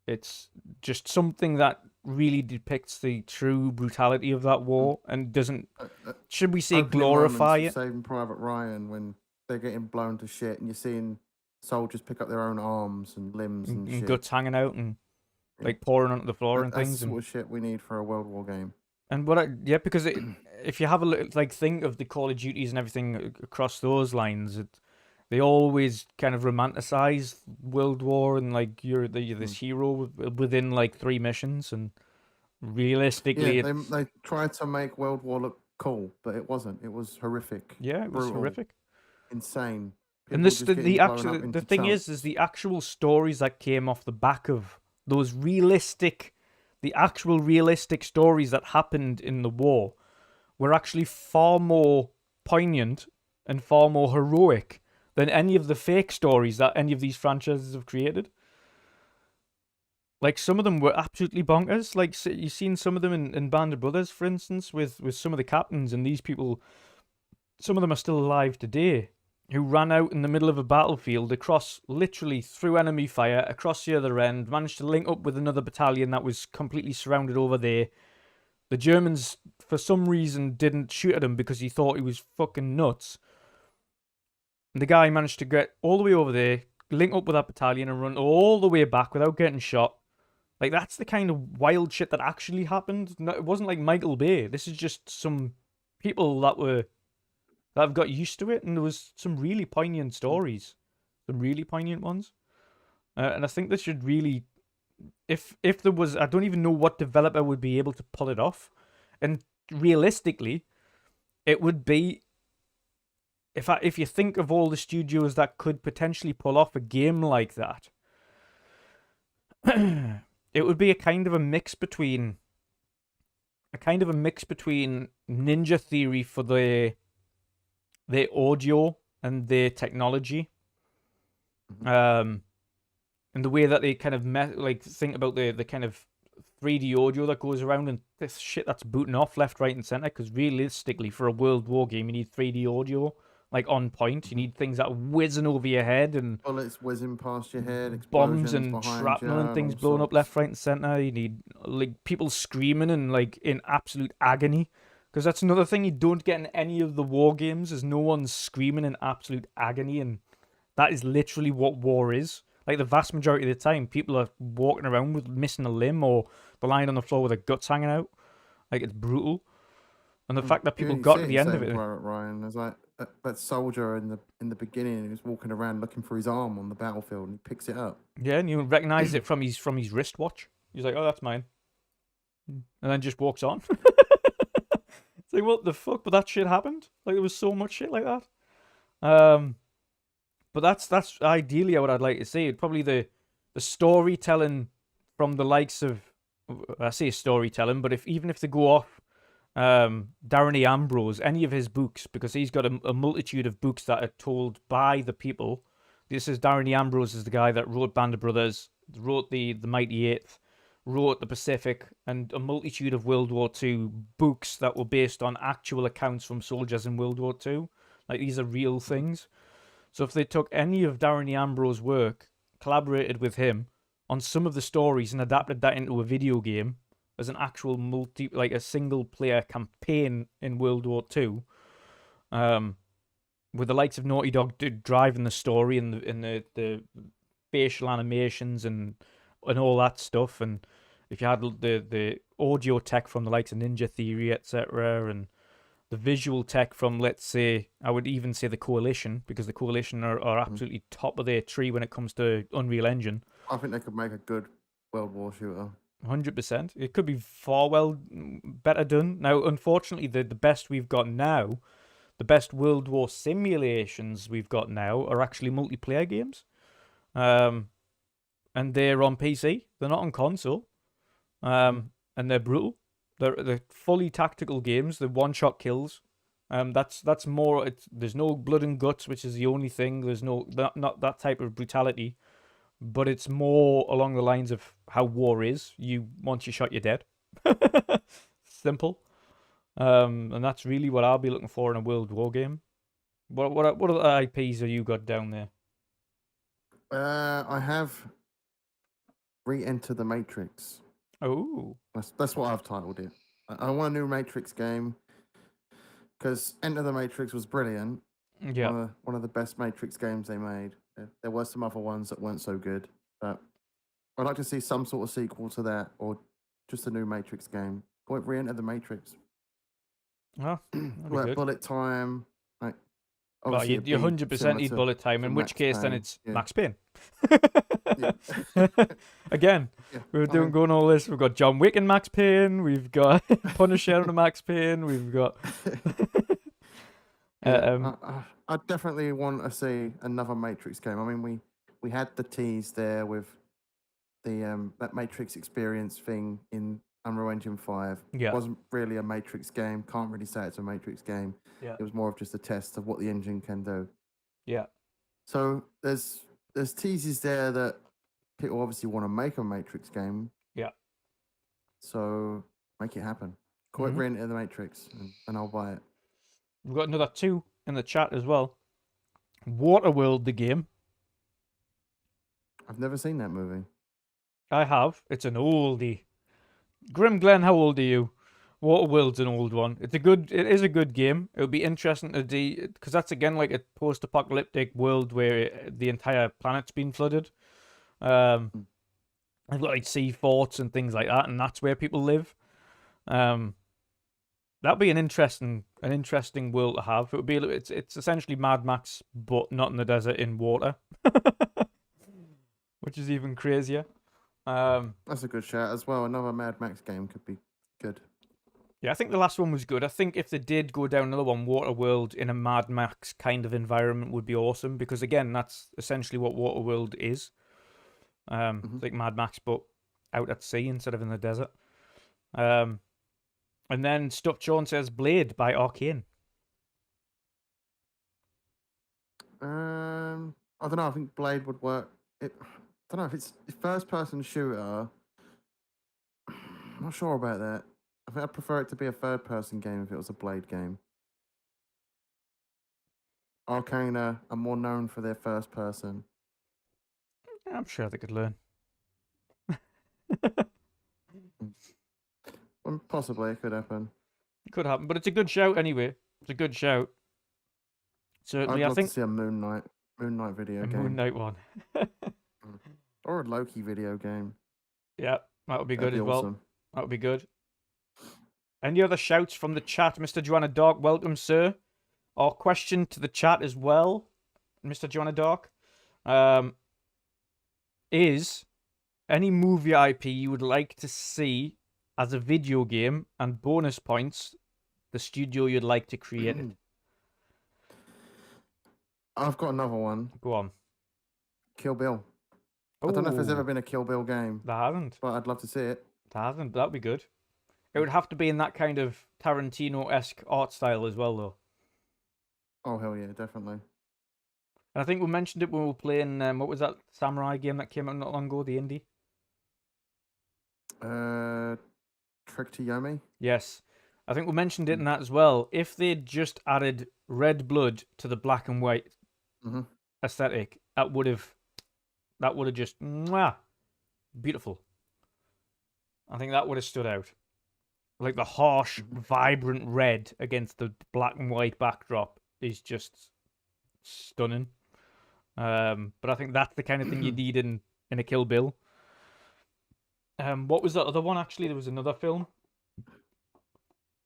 it's just something that really depicts the true brutality of that war and doesn't, should we say, Opening glorify moments it? of Saving Private Ryan when they're getting blown to shit and you're seeing soldiers pick up their own arms and limbs and And shit. guts hanging out and Yeah. like pouring onto the floor and That's things. the And sort of shit we need for a World War game. And what yeah, because if you have a look, like think of the Call of Duties and everything across those lines, they always kind of romanticize World War and like you're this hero within like 3 missions, and realistically, Yeah, they tried to make World War look cool, but it wasn't. It was horrific. yeah, it was brutal, horrific. insane. And People just getting blown up the into thing chunks. is the actual stories that came off the back of those the actual realistic stories that happened in the war were actually far more poignant and far more heroic than any of the fake stories that any of these franchises have created. Like, some of them were absolutely bonkers. Like, you've seen some of them in Band of Brothers, for instance, with some of the captains, and these people, some of them are still alive today, who ran out in the middle of a battlefield literally through enemy fire, across the other end, managed to link up with another battalion that was completely surrounded over there. The Germans, for some reason, didn't shoot at him because he thought he was fucking nuts. And the guy managed to get all the way over there, link up with that battalion, and run all the way back without getting shot. Like, that's the kind of wild shit that actually happened. No, it wasn't like Michael Bay. This is just some people that have got used to it, and there was some really poignant stories, some really poignant ones. And I think this should really, if there was, I don't even know what developer would be able to pull it off. And realistically, it would be, if you think of all the studios that could potentially pull off a game like that, it would be a kind of a mix between Ninja Theory for their audio and their technology, and the way that they kind of think about the kind of 3D audio that goes around and this shit that's booting off left, right, and center. Because realistically, for a World War game, you need 3D audio like on point. You need things that are whizzing over your head and bullets whizzing past your head, bombs explosions and behind shrapnel you, and things all blowing up sorts. left, right, and center. You need like people screaming and like in absolute agony. Because that's another thing you don't get in any of the war games, is no one's screaming in absolute agony, and that is literally what war is. Like, the vast majority of the time, people are walking around with missing a limb, or they're lying on the floor with their guts hanging out. Like, it's brutal. And the fact that people You got see to it the in end of Saving it. Private Ryan. There's like that soldier in the beginning who's walking around looking for his arm on the battlefield, and he picks it up. Yeah, and you recognize it from his wristwatch. He's like, "Oh, that's mine," and then just walks on. It's like, what the fuck? But that shit happened. Like, there was so much shit like that. But that's ideally what I'd like to see. Probably the storytelling from the likes of, I say storytelling, but even if they go off Darren E. Ambrose, any of his books, because he's got a multitude of books that are told by the people. This is Darren E. Ambrose is the guy that wrote Band of Brothers, wrote the Mighty Eighth, wrote The Pacific, and a multitude of World War II books that were based on actual accounts from soldiers in World War II. Like, these are real things. So if they took any of Darren E. Ambrose's work, collaborated with him on some of the stories, and adapted that into a video game as an actual like a single player campaign in World War II, with the likes of Naughty Dog driving the story and the facial animations and all that stuff, and if you had the audio tech from the likes of Ninja Theory, etc., and the visual tech from, let's say, I would even say the Coalition, because the Coalition are absolutely top of their tree when it comes to Unreal Engine. I think they could make a good World War shooter. 100%. It could be far better done. Now, unfortunately, the best we've got now, the best World War simulations we've got now are actually multiplayer games. And they're on PC. They're not on console. and they're brutal. They're fully tactical games. They're one-shot kills. That's more. There's no blood and guts, which is the only thing. There's not that type of brutality, but it's more along the lines of how war is. Once you shot, you're dead. Simple. And that's really what I'll be looking for in a World War game. What other IPs have you got down there? I have Re-Enter the Matrix. Oh, That's what I've titled it. I want a new Matrix game because Enter the Matrix was brilliant. yeah. One of the best Matrix games they made. There were some other ones that weren't so good, but I'd like to see some sort of sequel to that or just a new Matrix game. Or Re-Enter the Matrix. Oh, that'd be Like good. bullet time. Like, Well, obviously you 100% need bullet time, to in which Max case then Payne. it's Yeah. Max Payne. Yeah. Again, Yeah. we're going all this. We've got John Wick and Max Payne. We've got Punisher and Max Payne. We've got. I definitely want to see another Matrix game. I mean, we had the tease there with the that Matrix experience thing in Unreal Engine 5. Yeah. It wasn't really a Matrix game. Can't really say it's a Matrix game. Yeah. It was more of just a test of what the engine can do. Yeah. So there's teases there that people obviously want to make a Matrix game. Yeah. So make it happen. Call it Re-Enter the Matrix, and I'll buy it. We've got another 2 in the chat as well. Waterworld, the game. I've never seen that movie. I have. It's an oldie. Grim Glenn, how old are you? Waterworld's an old one. It is a good game. It would be interesting to do, because that's again like a post-apocalyptic world where the entire planet's been flooded. I've got like sea forts and things like that, and that's where people live. That'd be an interesting world to have. It would be it's essentially Mad Max, but not in the desert, in water, which is even crazier. That's a good shout as well. Another Mad Max game could be good. Yeah, I think the last one was good. I think if they did go down another one, Waterworld in a Mad Max kind of environment would be awesome, because again, that's essentially what Waterworld is. It's like Mad Max, but out at sea instead of in the desert. And then Stuff Sean says Blade by Arcane. I don't know. I think Blade would work. I don't know if it's a first-person shooter. I'm not sure about that. I think I'd prefer it to be a third-person game if it was a Blade game. Arcane are more known for their first-person. I'm sure they could learn. Well, possibly it could happen. It could happen, but it's a good shout anyway. It's a good shout. Certainly, I'd I love think to see a Moon Knight video a game. Moon Knight one. Or a Loki video game. Yeah, that would be good That'd as be well. awesome. That would be good. Any other shouts from the chat, Mr. Joanna Dark? Welcome, sir. Our question to the chat as well, Mr. Joanna Dark, is any movie IP you would like to see as a video game, and bonus points, the studio you'd like to create it. I've got another one. Go on. Kill Bill. I don't know if there's ever been a Kill Bill game. There hasn't. But I'd love to see it. There hasn't. That'd be good. It would have to be in that kind of Tarantino-esque art style as well, though. Oh, hell yeah, definitely. And I think we mentioned it when we were playing, what was that samurai game that came out not long ago, the indie? Trick to Yomi? Yes. I think we mentioned it in that as well. If they'd just added red blood to the black and white aesthetic, that would have just beautiful. I think that would have stood out. Like the harsh, vibrant red against the black and white backdrop is just stunning. But I think that's the kind of thing you need in a Kill Bill. What was the other one actually? There was another film.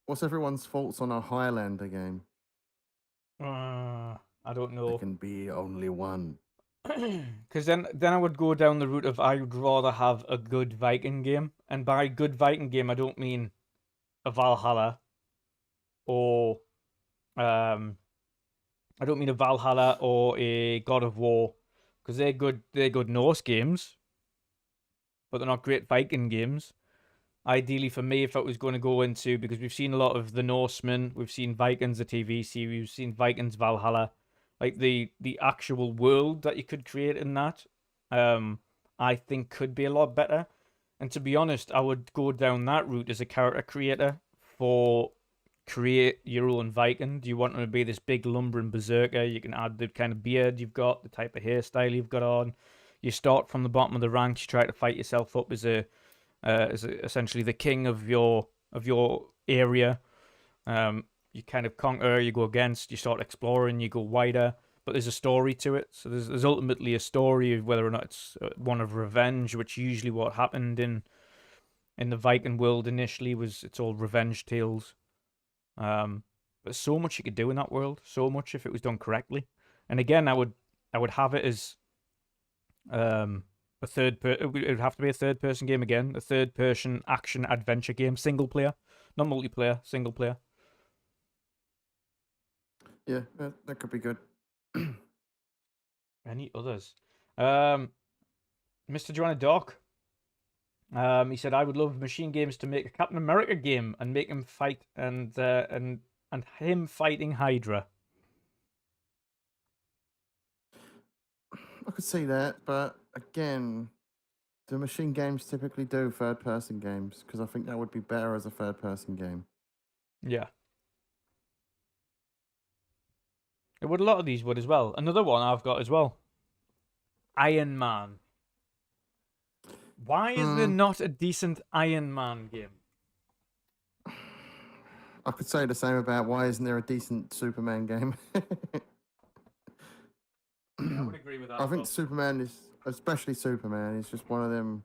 What's everyone's thoughts on a Highlander game? I don't know. There can be only one. Because then I would go down the route of I would rather have a good Viking game, and by good Viking game I don't mean a Valhalla, or I don't mean a Valhalla or a God of War, because they're good Norse games, but they're not great Viking games. Ideally for me, if I was going to go into, because we've seen a lot of the Norsemen, we've seen Vikings, the TV series, we've seen Vikings Valhalla, like the actual world that you could create in that, I think could be a lot better. And to be honest, I would go down that route as a character creator for create your own Viking. Do you want him to be this big lumbering berserker? You can add the kind of beard you've got, the type of hairstyle you've got on. You start from the bottom of the ranks. You try to fight yourself up as essentially the king of your area. You kind of conquer, you go against, you start exploring, you go wider. But there's a story to it. So there's ultimately a story of whether or not it's one of revenge, which usually what happened in the Viking world initially was it's all revenge tales. But so much you could do in that world, so much if it was done correctly. And again, I would have it as it would have to be a third person game again, a third person action adventure game, single player, not multiplayer, single player. Yeah, that could be good. Any others? Mr. Joanna Doc. He said, I would love Machine Games to make a Captain America game and make him fight and him fighting Hydra. I could see that, but again, do Machine Games typically do third-person games? Because I think that would be better as a third-person game. Yeah. It would, a lot of these would as well. Another one I've got as well. Iron Man. Why is there not a decent Iron Man game? I could say the same about why isn't there a decent Superman game? I would agree with that. I think Superman especially Superman, is just one of them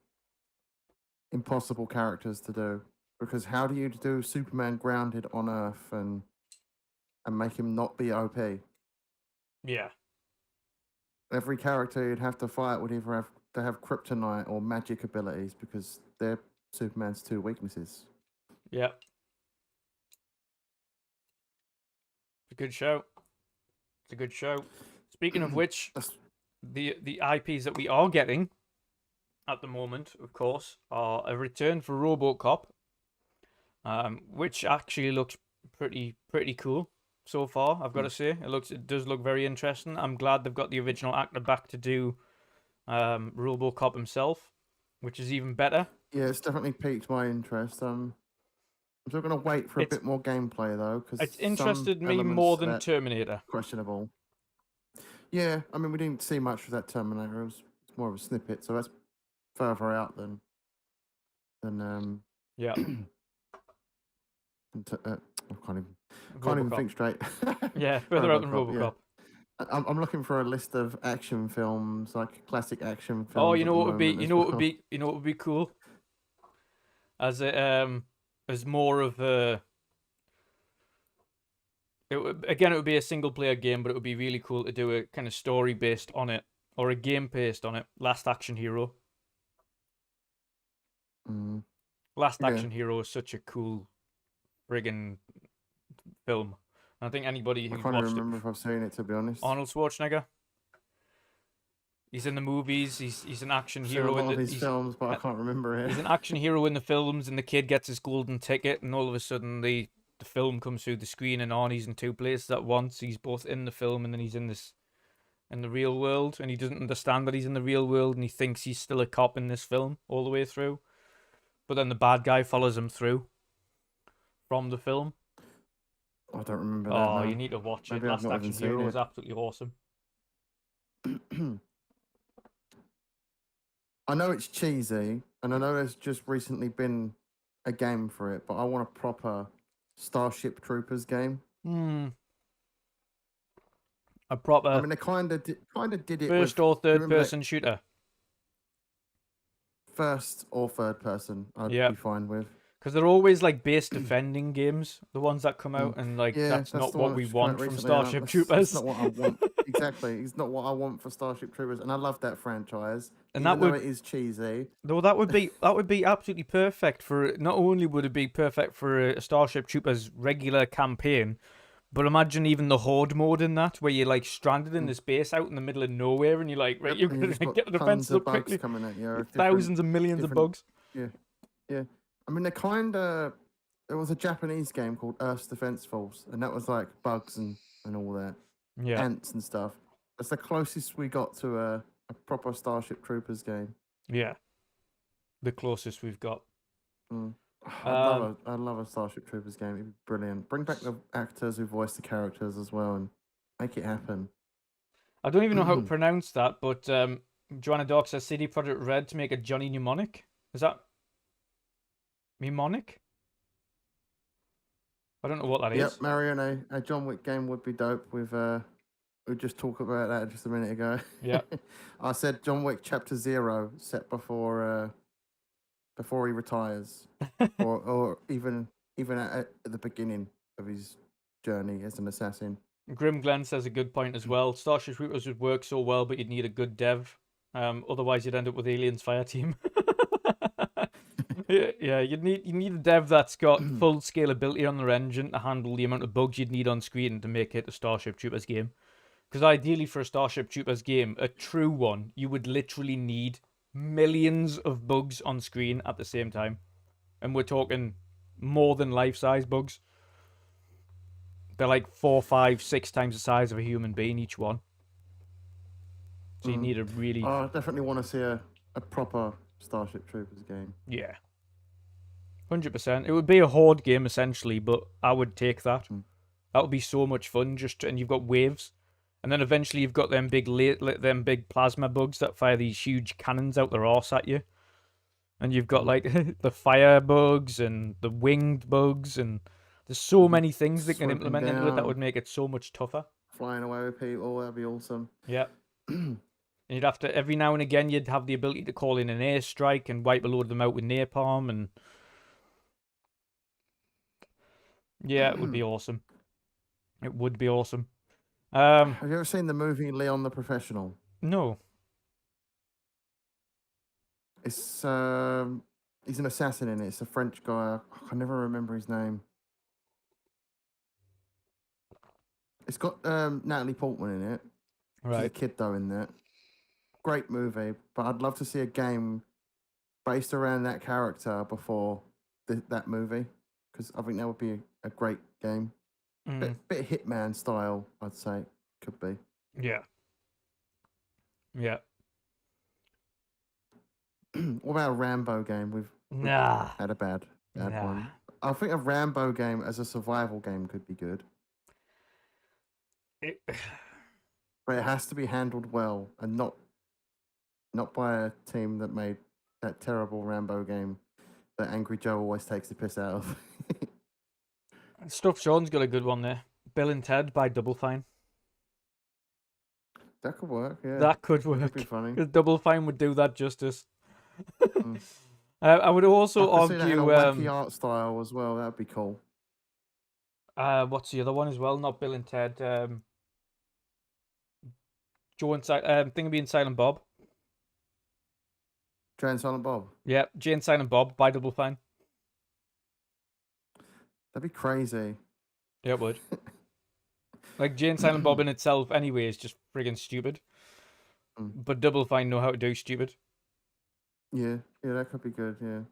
impossible characters to do. Because how do you do Superman grounded on Earth and make him not be OP? Yeah. Every character you'd have to fight would either have kryptonite or magic abilities because they're Superman's two weaknesses. Yeah. It's a good show. It's a good show. Speaking of which, the IPs that we are getting at the moment, of course, are a return for RoboCop, which actually looks pretty cool so far. I've got to say, it does look very interesting. I'm glad they've got the original actor back to do RoboCop himself, which is even better. Yeah, it's definitely piqued my interest. I'm still going to wait for a bit more gameplay though, because it's interested me more than Terminator. Questionable. Yeah, I mean we didn't see much of that Terminator. It was more of a snippet, so that's further out than yeah. I can't even think straight. Yeah, further out than RoboCop. Yeah. I'm looking for a list of action films, like classic action films. Oh, you know what would be cool? As more of a it would be a single player game, but it would be really cool to do a kind of story based on it or a game based on it. Last Action Hero. Last Action Hero is such a cool friggin' film. I think anybody who's watched it. I can't remember if I've seen it, to be honest. Arnold Schwarzenegger. He's in the movies. He's an action hero in his films, but I can't remember it. He's an action hero in the films, and the kid gets his golden ticket, and all of a sudden the film comes through the screen, and Arnie's in two places at once. He's both in the film, and then he's in the real world, and he doesn't understand that he's in the real world, and he thinks he's still a cop in this film all the way through. But then the bad guy follows him through from the film. I don't remember that. Oh, you need to watch it. Last Action Hero is absolutely awesome. I know it's cheesy, and I know there's just recently been a game for it, but I want a proper Starship Troopers game. A proper. I mean, they kind of did it. First or third person shooter. First or third person, I'd be fine with. Because they're always like base defending games, the ones that come out, and like that's not what we want from Starship Troopers. That's not what I want. Exactly, it's not what I want for Starship Troopers, and I love that franchise. And even though it is cheesy. Though that would be absolutely perfect for. Not only would it be perfect for a Starship Troopers regular campaign, but imagine even the horde mode in that, where you're like stranded in this base out in the middle of nowhere, and you're like, right, you're gonna get the defenses up quickly. Coming at you, thousands and millions of bugs. Yeah. I mean, they kind of. There was a Japanese game called Earth's Defense Force, and that was like bugs and all that, Yeah, ants and stuff. That's the closest we got to a proper Starship Troopers game. yeah, the closest we've got. Mm. Um, I'd love a Starship Troopers game. It'd be brilliant. Bring back the actors who voice the characters as well, and make it happen. I don't even know how to pronounce that, but Joanna Dark says CD Projekt Red to make a Johnny Mnemonic. Is that mnemonic? I don't know what that is. Yep, Marion, a John Wick game would be dope. We just talked about that just a minute ago. Yeah. I said John Wick Chapter 0 set before he retires, or even at the beginning of his journey as an assassin. Grim Glenn says a good point as well. Starship Troopers would work so well, but you'd need a good dev. Otherwise, you'd end up with Aliens Fireteam. Yeah, you need a dev that's got full scalability on their engine to handle the amount of bugs you'd need on screen to make it a Starship Troopers game. Because ideally, for a Starship Troopers game, a true one, you would literally need millions of bugs on screen at the same time, and we're talking more than life-size bugs. They're like 4, 5, 6 times the size of a human being, each one. So you need a really... I definitely want to see a proper Starship Troopers game. Yeah. 100%. It would be a horde game, essentially, but I would take that. That would be so much fun, and you've got waves. And then eventually you've got them big plasma bugs that fire these huge cannons out their arse at you. And you've got, like, the fire bugs and the winged bugs, and... There's so many things they can implement into it that would make it so much tougher. Flying away with people, that'd be awesome. Yeah. And you'd have to, every now and again, you'd have the ability to call in an airstrike and wipe a load of them out with napalm. And yeah, it would be awesome. It would be awesome. Have you ever seen the movie Leon the Professional? No. It's he's an assassin in it. It's a French guy. I can never remember his name. It's got Natalie Portman in it. Right. She's a kid though in that. Great movie, but I'd love to see a game based around that character before that movie, because I think that would be a great game. Bit Hitman style, I'd say. Could be. Yeah. Yeah. What about a Rambo game? We've had a bad one. I think a Rambo game as a survival game could be good. But it has to be handled well, and not by a team that made that terrible Rambo game that Angry Joe always takes the piss out of. Stuff Sean's got a good one there. Bill and Ted by Double Fine. That could work, yeah. That could work. That'd be funny. Because Double Fine would do that justice. I would also argue... See that in a wacky art style as well. That'd be cool. What's the other one as well? Not Bill and Ted. Joe and Thingamby and Silent Bob. Jay and Silent Bob. Yeah, Jay and Silent Bob by Double Fine. That'd be crazy. Yeah, it would. Like, Jay and Silent Bob in itself, anyway, is just friggin' stupid. But Double Fine know how to do stupid. Yeah, that could be good. Yeah.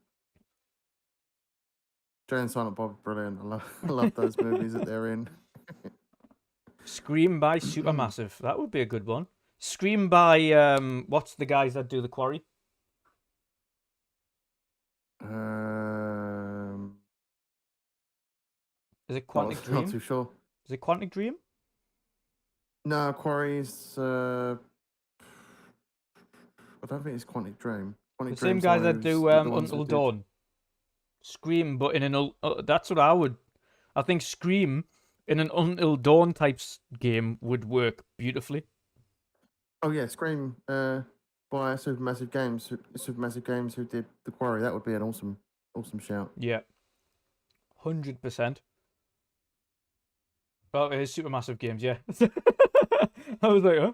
Jay and Silent Bob, brilliant. I love those movies that they're in. Scream by Supermassive. That would be a good one. Scream by what's the guys that do The Quarry? Is it Quantic Dream? Not too sure. Is it Quantic Dream? No, Quarry's. I don't think it's Quantic Dream. The same guys that do Until Dawn. Scream, but in an that's what I would. I think Scream in an Until Dawn type game would work beautifully. Oh yeah, Scream by Supermassive Games who did The Quarry. That would be an awesome shout. Yeah, 100%. Oh, it is Supermassive Games, yeah. I was like, huh?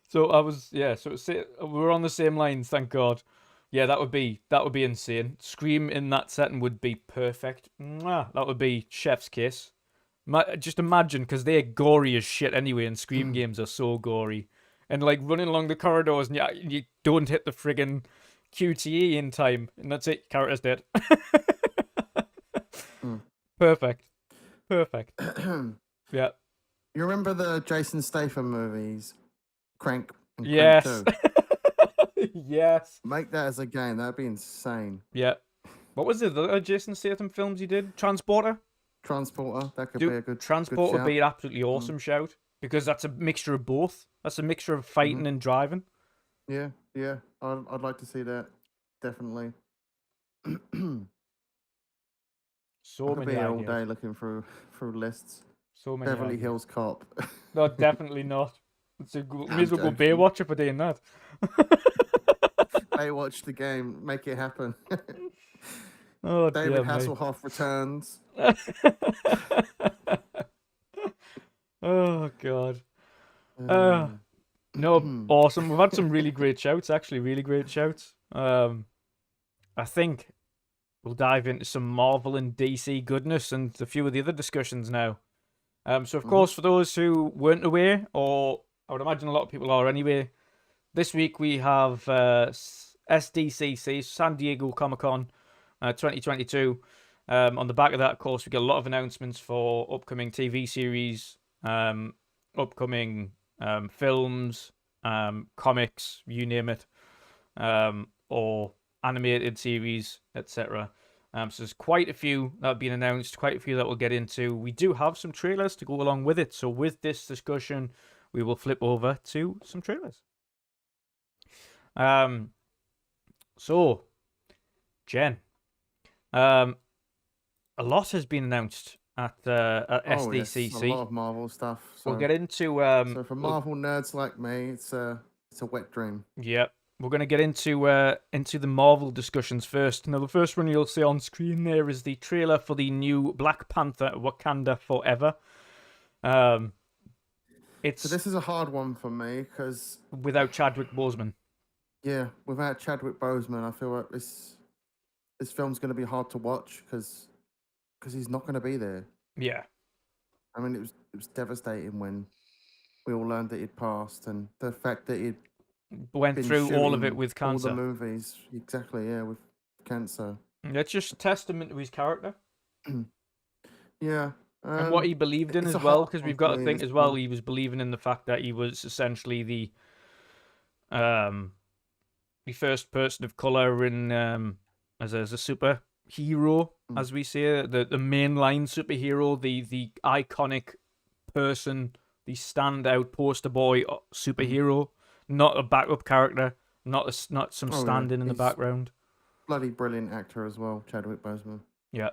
So I was, yeah. So we're on the same lines, thank God. Yeah, that would be insane. Scream in that setting would be perfect. Mwah, that would be chef's kiss. Just imagine, because they're gory as shit anyway, and Scream games are so gory. And like running along the corridors, and you don't hit the friggin' QTE in time, and that's it. Character's dead. Perfect. You Yeah. remember the Jason Statham movies, Crank and Crank Yes. 2? Yes. Make that as a game. That'd be insane. Yeah. What was it? The Jason Statham films he did? Transporter? Transporter. That could be Dude, a good Transporter would shout. be an absolutely awesome shout. Because that's a mixture of both. That's a mixture of fighting and driving. Yeah, yeah. I'd like to see that. Definitely. I So could be many here all ideas. day looking through lists. So many Beverly ideas. Hills Cop. No, definitely not. May I'm as well go joking. Baywatch for doing that. Baywatch the game. Make it happen. Oh, David dear me. Hasselhoff returns. Oh, God. No, awesome. We've had some really great shouts, actually. Really great shouts. I think we'll dive into some Marvel and DC goodness and a few of the other discussions now. So, of course, for those who weren't aware, or I would imagine a lot of people are anyway, this week we have SDCC, San Diego Comic Con 2022. On the back of that, of course, we get a lot of announcements for upcoming TV series, upcoming films, comics, you name it, or animated series, etc. So there's quite a few that have been announced, quite a few that we'll get into. We do have some trailers to go along with it. So with this discussion, we will flip over to some trailers. So, Jen, a lot has been announced at Oh yes, a SDCC. lot of Marvel stuff. We'll So, get into so for Marvel nerds like me, it's a wet dream. yeah, we're gonna get into the Marvel discussions first. Now, the first one you'll see on screen there is the trailer for the new Black Panther: Wakanda Forever. It's So this is a hard one for me because without Chadwick Boseman. yeah, without Chadwick Boseman, I feel like this film's going to be hard to watch because he's not going to be there. Yeah, I mean, it was devastating when we all learned that he'd passed, and the fact that he'd went been through all of it shooting with all the cancer. movies. Exactly, yeah, with cancer. It's just testament to his character. Yeah, And what he believed in it's as a well, hard because one we've for got to me. think This as well, film. he was believing in the fact that he was essentially the first person of color in as a superhero, as we say, the mainline superhero, the iconic person, the standout poster boy superhero, not a backup character, not some Oh yeah, stand-in the he's background. bloody brilliant actor as well, Chadwick Boseman. Yeah.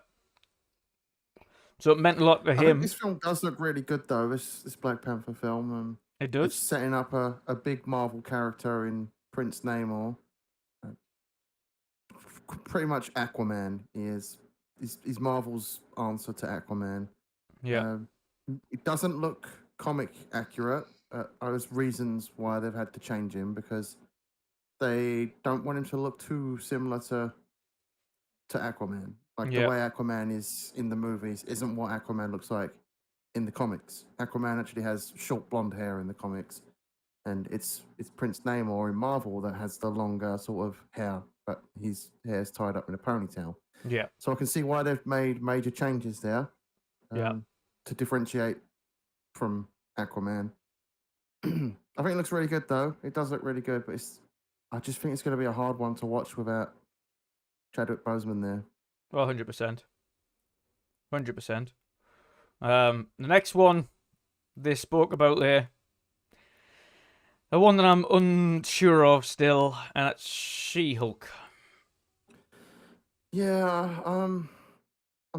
So it meant a lot to I think him. this film does look really good though. This Black Panther film. It It's does. setting up a big Marvel character in Prince Namor. Pretty much Aquaman. He is. He's Marvel's answer to Aquaman. Yeah. It doesn't look comic accurate. There's reasons why they've had to change him because they don't want him to look too similar to Aquaman. Like the Yeah. way Aquaman is in the movies isn't what Aquaman looks like in the comics. Aquaman actually has short blonde hair in the comics, and it's Prince Namor in Marvel that has the longer sort of hair, but his hair's tied up in a ponytail. Yeah. So I can see why they've made major changes there Yeah. to differentiate from Aquaman. I think it looks really good though. It does look really good, but I just think it's going to be a hard one to watch without Chadwick Boseman there. Well, 100%. 100%. The next one they spoke about there, the one that I'm unsure of still, and it's She-Hulk. Yeah, I'm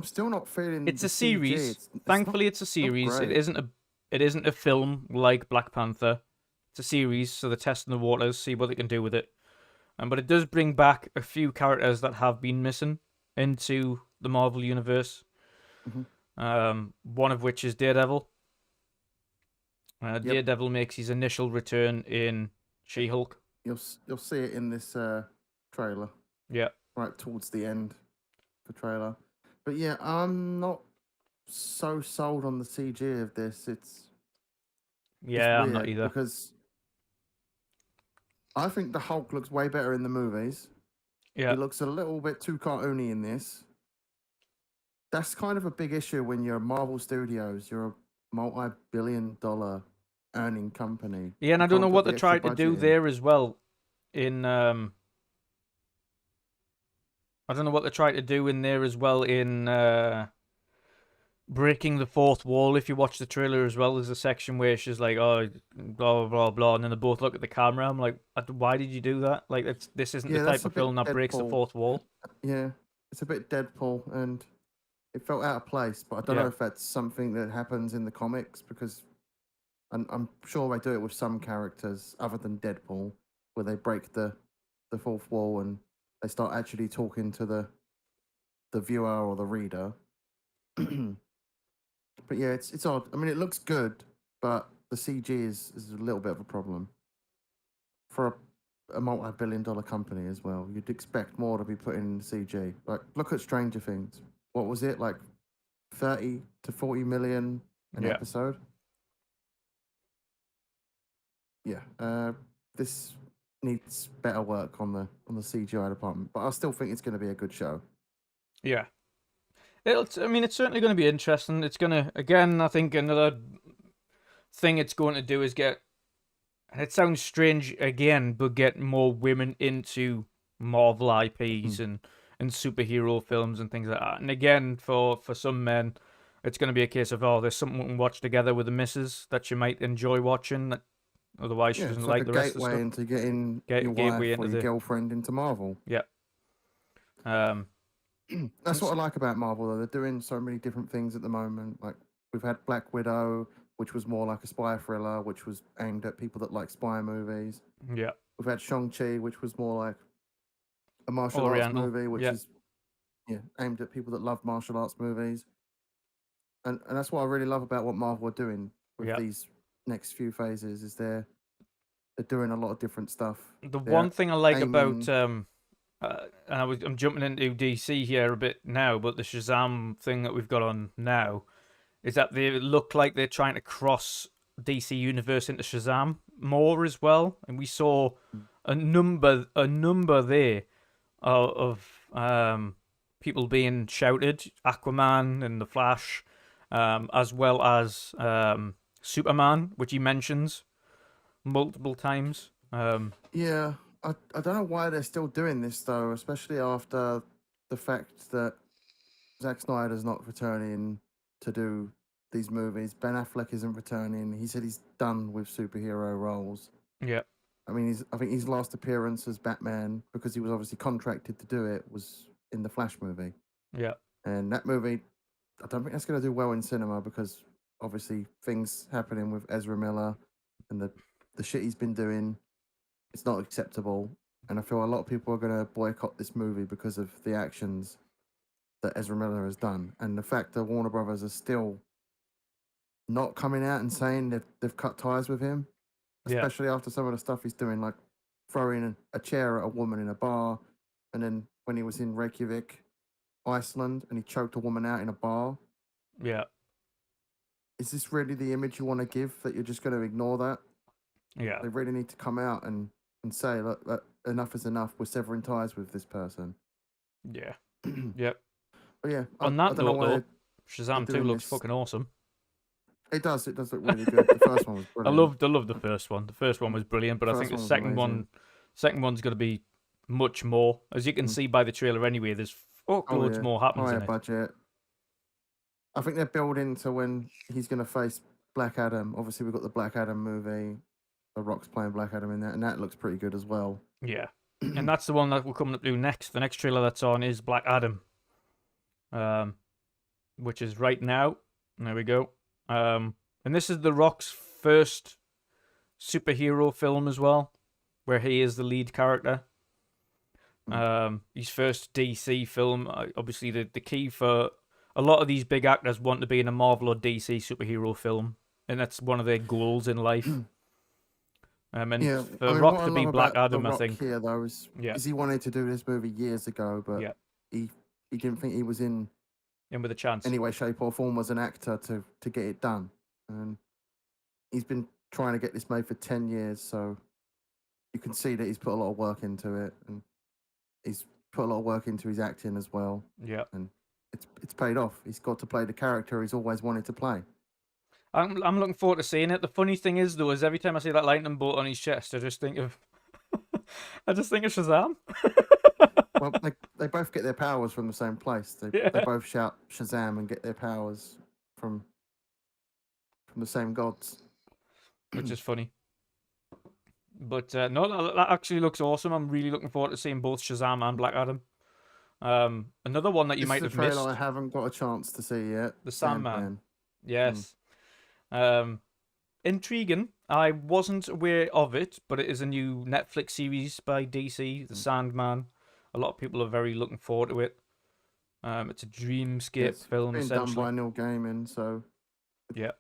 still not feeling It's the a CG. series. Thankfully, it's a not series. great. It isn't a film like Black Panther. It's a series, so they're testing the waters, see what they can do with it. But it does bring back a few characters that have been missing into the Marvel universe. One of which is Daredevil. Daredevil makes his initial return in She-Hulk. You'll see it in this trailer. Yeah. Right towards the end of the trailer. But yeah, I'm not so sold on the CG of this. It's I'm not weird either. because I think the Hulk looks way better in the movies. Yeah. He looks a little bit too cartoony in this. that's kind of a big issue when you're Marvel Studios. You're a multi-billion-dollar earning company. Yeah, and You I don't know can't put what the they're extra trying to budget do in. there as well. In I don't know what they're trying to do in there as well in breaking the fourth wall. If you watch the trailer as well, there's a section where she's like, "Oh, blah blah blah blah," and then they both look at the camera. I'm like, "Why did you do that? Like, this isn't the Yeah, type that's a of bit film that breaks the Deadpool. fourth wall." Yeah, it's a bit Deadpool, and it felt out of place. But I don't know Yeah, if that's something that happens in the comics because I'm sure they do it with some characters other than Deadpool, where they break the fourth wall and they start actually talking to the viewer or the reader. But yeah, it's odd. I mean, it looks good, but the CG is a little bit of a problem for a multi-billion-dollar company as well. You'd expect more to be put in CG. Like, look at Stranger Things. What was it like, 30 to 40 million an yeah, episode? Yeah. This needs better work on the CGI department, but I still think it's going to be a good show. yeah. I mean, it's certainly going to be interesting. It's going to, again, I think another thing it's going to do is get, and it sounds strange again, but get more women into Marvel IPs Hmm. and superhero films and things like that. And again, for some men, it's going to be a case of, oh, there's something we can watch together with the missus that you might enjoy watching. Otherwise, she Yeah, doesn't it's like like a the rest of the gateway stuff. into getting your Gateway wife or into your the girlfriend into Marvel. yeah. Um, That's what I it's- like about Marvel, though. They're doing so many different things at the moment. Like, we've had Black Widow, which was more like a spy thriller, which was aimed at people that like spy movies. yeah, We've had Shang-Chi, which was more like a martial arts Oriental. movie, which Yeah, is aimed at people that love martial arts movies. And that's what I really love about what Marvel are doing with yeah. these next few phases is they're doing a lot of different stuff. The one They're thing I like about aiming. and I'm jumping into DC here a bit now, but the Shazam thing that we've got on now is that they look like they're trying to cross DC Universe into Shazam more as well, and we saw a number there of people being shouted, Aquaman and the Flash, as well as Superman, which he mentions multiple times. Yeah, I don't know why they're still doing this though, especially after the fact that Zack Snyder's not returning to do these movies. Ben Affleck isn't returning. He said he's done with superhero roles. Yeah, I mean, I think his last appearance as Batman, because he was obviously contracted to do it, was in the Flash movie. yeah, And that movie, I don't think that's going to do well in cinema because obviously things happening with Ezra Miller and the shit he's been doing, it's not acceptable. And I feel a lot of people are going to boycott this movie because of the actions that Ezra Miller has done. And the fact that Warner Brothers are still not coming out and saying that they've cut ties with him, yeah, especially after some of the stuff he's doing, like throwing a chair at a woman in a bar. And then when he was in Reykjavik, Iceland, and he choked a woman out in a bar. yeah, Is this really the image you want to give, that you're just going to ignore that? yeah, They really need to come out and say, look, enough is enough. We're severing ties with this person. yeah, But yep. yeah, I On that don't know note, why though, they're Shazam 2 doing looks this. fucking awesome. It does look really good. The first one was I brilliant. loved the first one. The first one was brilliant, but I think First the one was second amazing. one's going to be much more. As you can Mm. see by the trailer anyway, there's Oh fuckloads yeah, more happens higher in it. budget. I think they're building to when he's going to face Black Adam. Obviously, we've got the Black Adam movie. The Rock's playing Black Adam in that, and that looks pretty good as well. Yeah. And that's the one that we're coming up to next. The next trailer that's on is Black Adam. Which is right now. There we go. And this is The Rock's first superhero film as well, where he is the lead character. His first DC film. Obviously, the key for a lot of these big actors want to be in a Marvel or DC superhero film, and that's one of their goals in life. And Yeah, I for mean, what Rock I to be love Black about The Adam, I Rock think, here, though, is yeah, he wanted to do this movie years ago, but yeah, he didn't think he was in in with a chance. any way, shape, or form as an actor to get it done. And he's been trying to get this made for 10 years, so you can see that he's put a lot of work into it, and he's put a lot of work into his acting as well. Yeah, And it's paid off. He's got to play the character he's always wanted to play. I'm looking forward to seeing it. The funny thing is, though, is every time I see that lightning bolt on his chest, I just think of Shazam. Well, they both get their powers from the same place. They Yeah. both shout Shazam and get their powers from the same gods. Which is funny. But no, that actually looks awesome. I'm really looking forward to seeing both Shazam and Black Adam. Another one that you might This is have a trailer missed, I haven't got a chance to see yet. the Sandman. Sandman. Yes. Intriguing. I wasn't aware of it, but it is a new Netflix series by DC, The Sandman. A lot of people are very looking forward to it. It's a dreamscape film, been essentially. done by Neil Gaiman, so Yeah.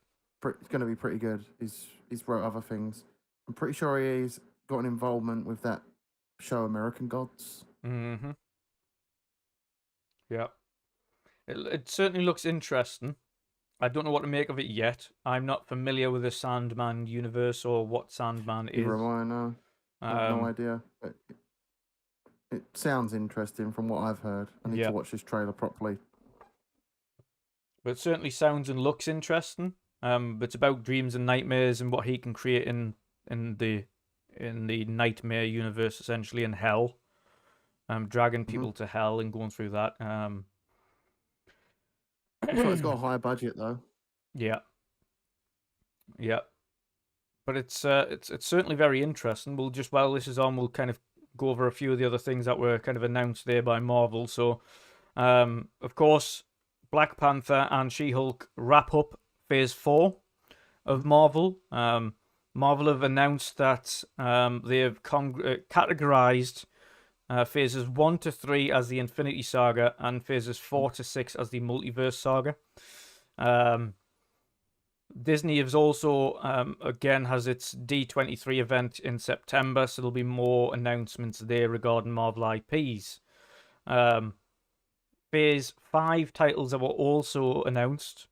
it's going to be pretty good. He's wrote other things. I'm pretty sure he's got an involvement with that show American Gods. Mm-hmm. Yeah. It certainly looks interesting. I don't know what to make of it yet. I'm not familiar with the Sandman universe or what Sandman is. Neither am I, no. I have no idea. It sounds interesting from what I've heard. I need to watch this trailer properly. But it certainly sounds and looks interesting. It's about dreams and nightmares and what he can create in the nightmare universe, essentially, in hell. Dragging people to hell and going through that. So it's got a high budget though. Yeah. But it's certainly very interesting. While this is on, we'll kind of go over a few of the other things that were kind of announced there by Marvel. So, of course, Black Panther and She-Hulk wrap up Phase 4 of Marvel. Marvel have announced that they have categorized phases 1 to 3 as the Infinity Saga and phases 4 to 6 as the Multiverse Saga. Disney has also again has its D23 event in September, so there'll be more announcements there regarding Marvel IPs. Phase 5 titles that were also announced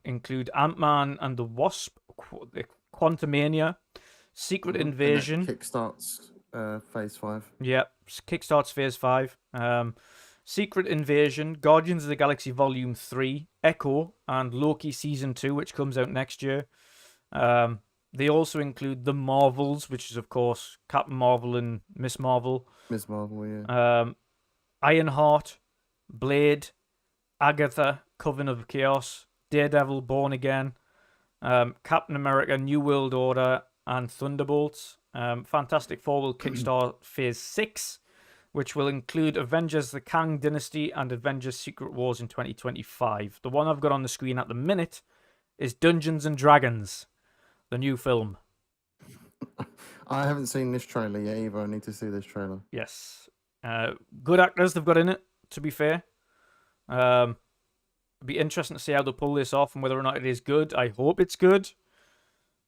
include Ant-Man and the Wasp, Quantumania, Secret Invasion. And that kickstarts Phase 5. Yeah, kickstarts Phase 5. Secret Invasion, Guardians of the Galaxy Volume 3, Echo, and Loki Season 2, which comes out next year. They also include The Marvels, which is, of course, Captain Marvel and Miss Marvel. Miss Marvel, yeah. Ironheart, Blade, Agatha, Coven of Chaos, Daredevil, Born Again, Captain America, New World Order, and Thunderbolts. Fantastic Four will kickstart Phase 6, which will include Avengers the Kang Dynasty and Avengers Secret Wars in 2025. The one I've got on the screen at the minute is Dungeons and Dragons, the new film. I haven't seen this trailer yet either. I need to see this trailer. Yes. Good actors they've got in it, to be fair. It'll be interesting to see how they pull this off and whether or not it is good. I hope it's good.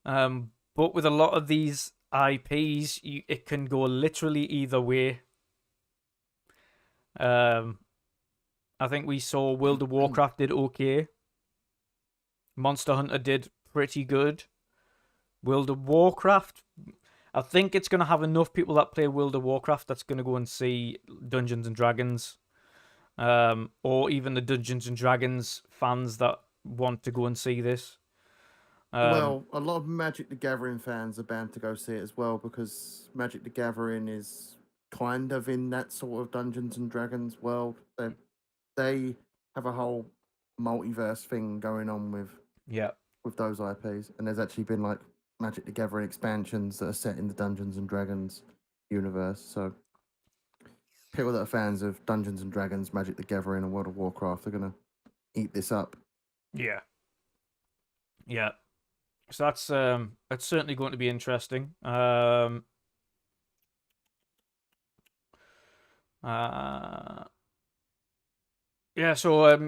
But with a lot of these IPs, it can go literally either way. I think we saw World of Warcraft did okay. Monster Hunter did pretty good. World of Warcraft, I think it's going to have enough people that play World of Warcraft that's going to go and see Dungeons and Dragons. Or even the Dungeons and Dragons fans that want to go and see this. Well, a lot of Magic the Gathering fans are bound to go see it as well because Magic the Gathering is kind of in that sort of Dungeons and Dragons world. They have a whole multiverse thing going on with those IPs, and there's actually been like Magic the Gathering expansions that are set in the Dungeons and Dragons universe. So people that are fans of Dungeons and Dragons, Magic the Gathering, and World of Warcraft are gonna eat this up. Yeah. So that's certainly going to be interesting. So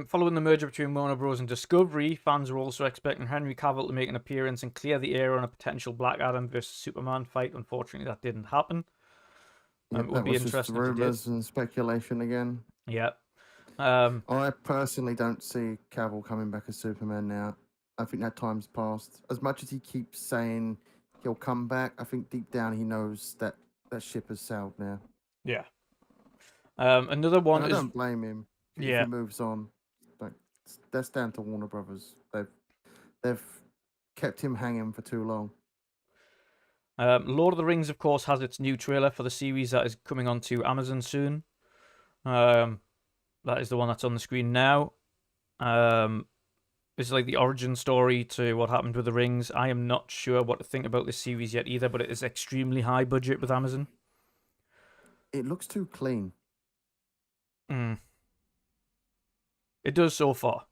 following the merger between Warner Bros. And Discovery, fans are also expecting Henry Cavill to make an appearance and clear the air on a potential Black Adam versus Superman fight. Unfortunately, that didn't happen. It would be interesting. Rumors and speculation again. Yeah. I personally don't see Cavill coming back as Superman now. I think that time's passed. As much as he keeps saying he'll come back, I think deep down he knows that that ship has sailed now. Yeah. Another one and I don't blame him. if he Yeah. moves on, like that's down to Warner Brothers. They've kept him hanging for too long. Lord of the Rings, of course, has its new trailer for the series that is coming onto Amazon soon. That is the one that's on the screen now. It's like the origin story to what happened with the rings. I am not sure what to think about this series yet either, but it is extremely high budget with Amazon. It looks too clean. It does so far.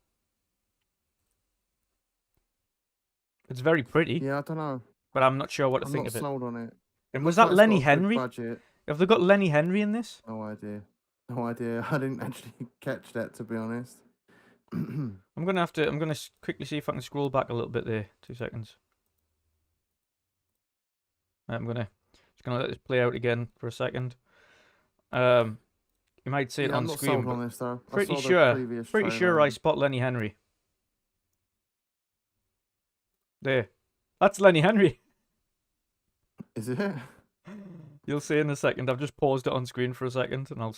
It's very pretty, Yeah, I don't know. but I'm not sure what to I'm think not of it. sold on it. And was Looks that like it's Lenny got a good Henry? budget. Have they got Lenny Henry in this? No idea. No idea. I didn't actually catch that, to be honest. I'm gonna quickly see if I can scroll back a little bit there. 2 seconds. I'm just gonna let this play out again for a second. You might see it Yeah, on I'm not screen, sold but on this though. I pretty saw the sure, previous pretty trailer sure I and- spot Lenny Henry. There, that's Lenny Henry. Is it? You'll see in a second. I've just paused it on screen for a second, and I'll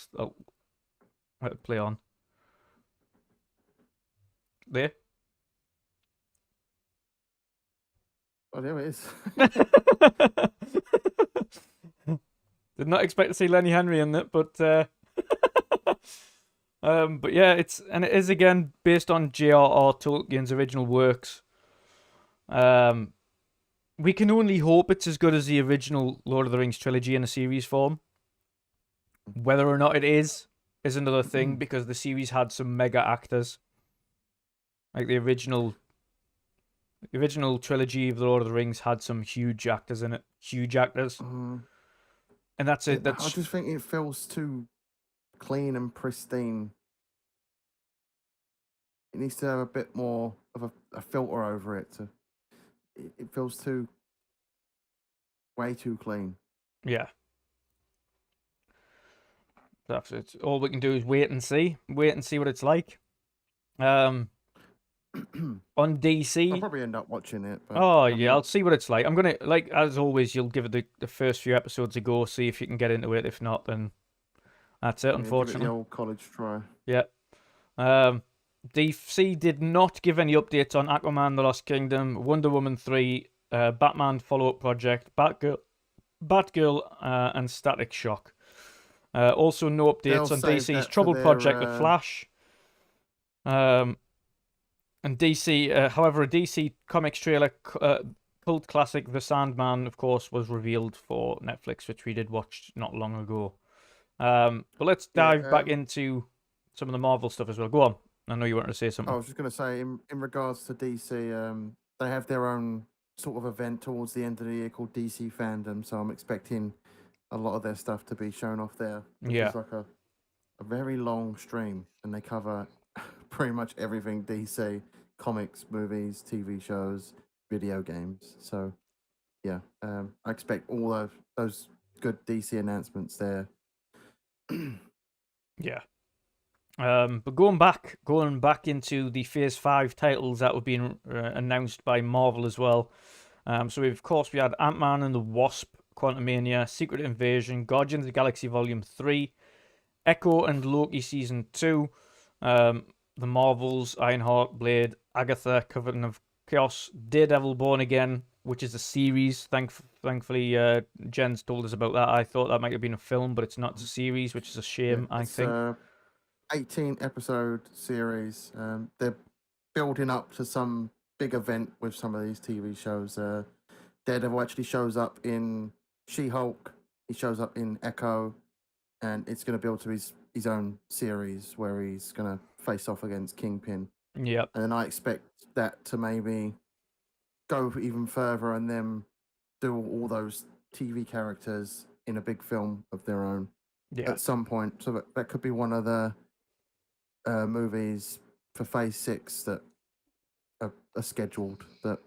let it play on. There. Oh, there it is. Did not expect to see Lenny Henry in it, but but yeah, it is again based on J.R.R. Tolkien's original works. We can only hope it's as good as the original Lord of the Rings trilogy in a series form. Whether or not it is another thing, because the series had some mega actors. Like the original trilogy of the Lord of the Rings had some huge actors in it. Huge actors. And that's it. I just think it feels too clean and pristine. It needs to have a bit more of a filter over it. It feels way too clean. Yeah. That's it. All we can do is wait and see. Wait and see what it's like. On DC. I'll probably end up watching it. But Oh yeah, I'll see what it's like. I'm gonna, like as always, you'll give it the first few episodes a go, see if you can get into it. If not, then that's it. Yeah, give it Unfortunately, the old college try. yeah. DC did not give any updates on Aquaman: The Lost Kingdom, Wonder Woman 3, Batman follow-up project, Batgirl, and Static Shock. Also, no updates They'll on save DC's that for trouble their, project with Flash. And DC, however, a DC Comics trailer, cult classic The Sandman, of course, was revealed for Netflix, which we did watch not long ago. But let's dive back into some of the Marvel stuff as well. Go on. I know you wanted to say something. I was just going to say, in regards to DC, they have their own sort of event towards the end of the year called DC Fandom, so I'm expecting a lot of their stuff to be shown off there. Which is like a very long stream, and they cover pretty much everything DC: comics, movies, TV shows, video games. So, yeah, I expect all of those good DC announcements there. Yeah. But going back into the Phase 5 titles that were being announced by Marvel as well. So of course we had Ant-Man and the Wasp, Quantumania, Secret Invasion, Guardians of the Galaxy Volume 3, Echo and Loki Season 2, The Marvels, Ironheart, Blade, Agatha, Covenant of Chaos, Daredevil Born Again, which is a series. Thankfully, Jen's told us about that. I thought that might have been a film, but it's not. It's a series, which is a shame, I think. 18-episode series. They're building up to some big event with some of these TV shows. Daredevil actually shows up in She-Hulk. He shows up in Echo, and it's going to build to his own series where he's going to face off against Kingpin. Yep. And then I expect that to maybe go even further and then do all those TV characters in a big film of their own at some point. So that could be one of the movies for Phase 6 that are scheduled. That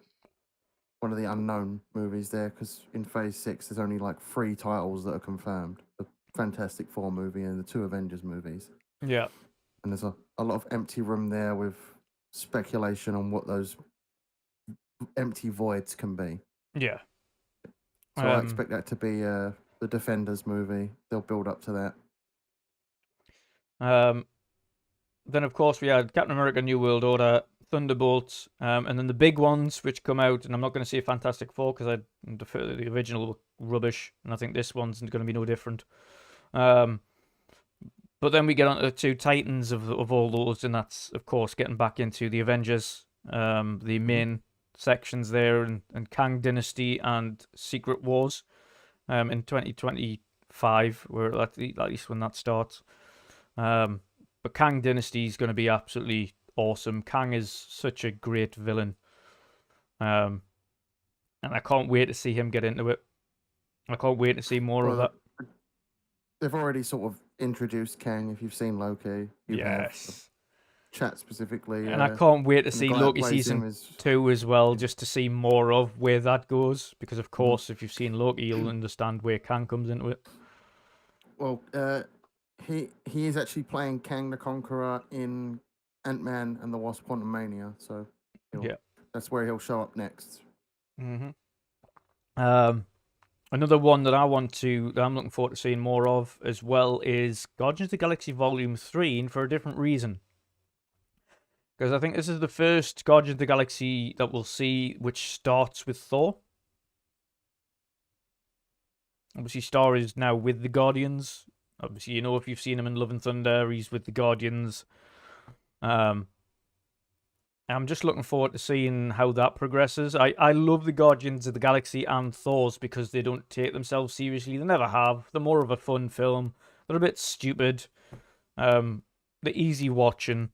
one of the unknown movies there, because in Phase 6 there's only like 3 titles that are confirmed: the Fantastic Four movie and the 2 Avengers movies. Yeah. And there's a lot of empty room there with speculation on what those empty voids can be. Yeah. So I expect that to be the Defenders movie. They'll build up to that. then of course we had Captain America: New World Order, Thunderbolts, and then the big ones which come out. And I'm not going to say Fantastic Four because I defer the original rubbish, and I think this one's going to be no different. But then we get on to the two titans of all those, and that's of course getting back into the Avengers, the main sections there, and Kang Dynasty and Secret Wars, in 2025, where at least when that starts. But Kang Dynasty is going to be absolutely awesome. Kang is such a great villain, and I can't wait to see him get into it. I can't wait to see more of that. They've already sort of introduced Kang. If you've seen Loki, you have chat specifically. And I can't wait to see Loki plays him season 2 as well, just to see more of where that goes. Because of course, if you've seen Loki, you'll understand where Kang comes into it. Well, he is actually playing Kang the Conqueror in Ant-Man and the Wasp: Quantumania, so that's where he'll show up next. Another one that I'm looking forward to seeing more of as well is Guardians of the Galaxy Volume 3, and for a different reason. Because I think this is the first Guardians of the Galaxy that we'll see which starts with Thor. Obviously, Star is now with the Guardians. Obviously, if you've seen him in Love and Thunder, he's with the Guardians. I'm just looking forward to seeing how that progresses. I love the Guardians of the Galaxy and Thor's because they don't take themselves seriously. They never have. They're more of a fun film. They're a bit stupid. They're easy watching.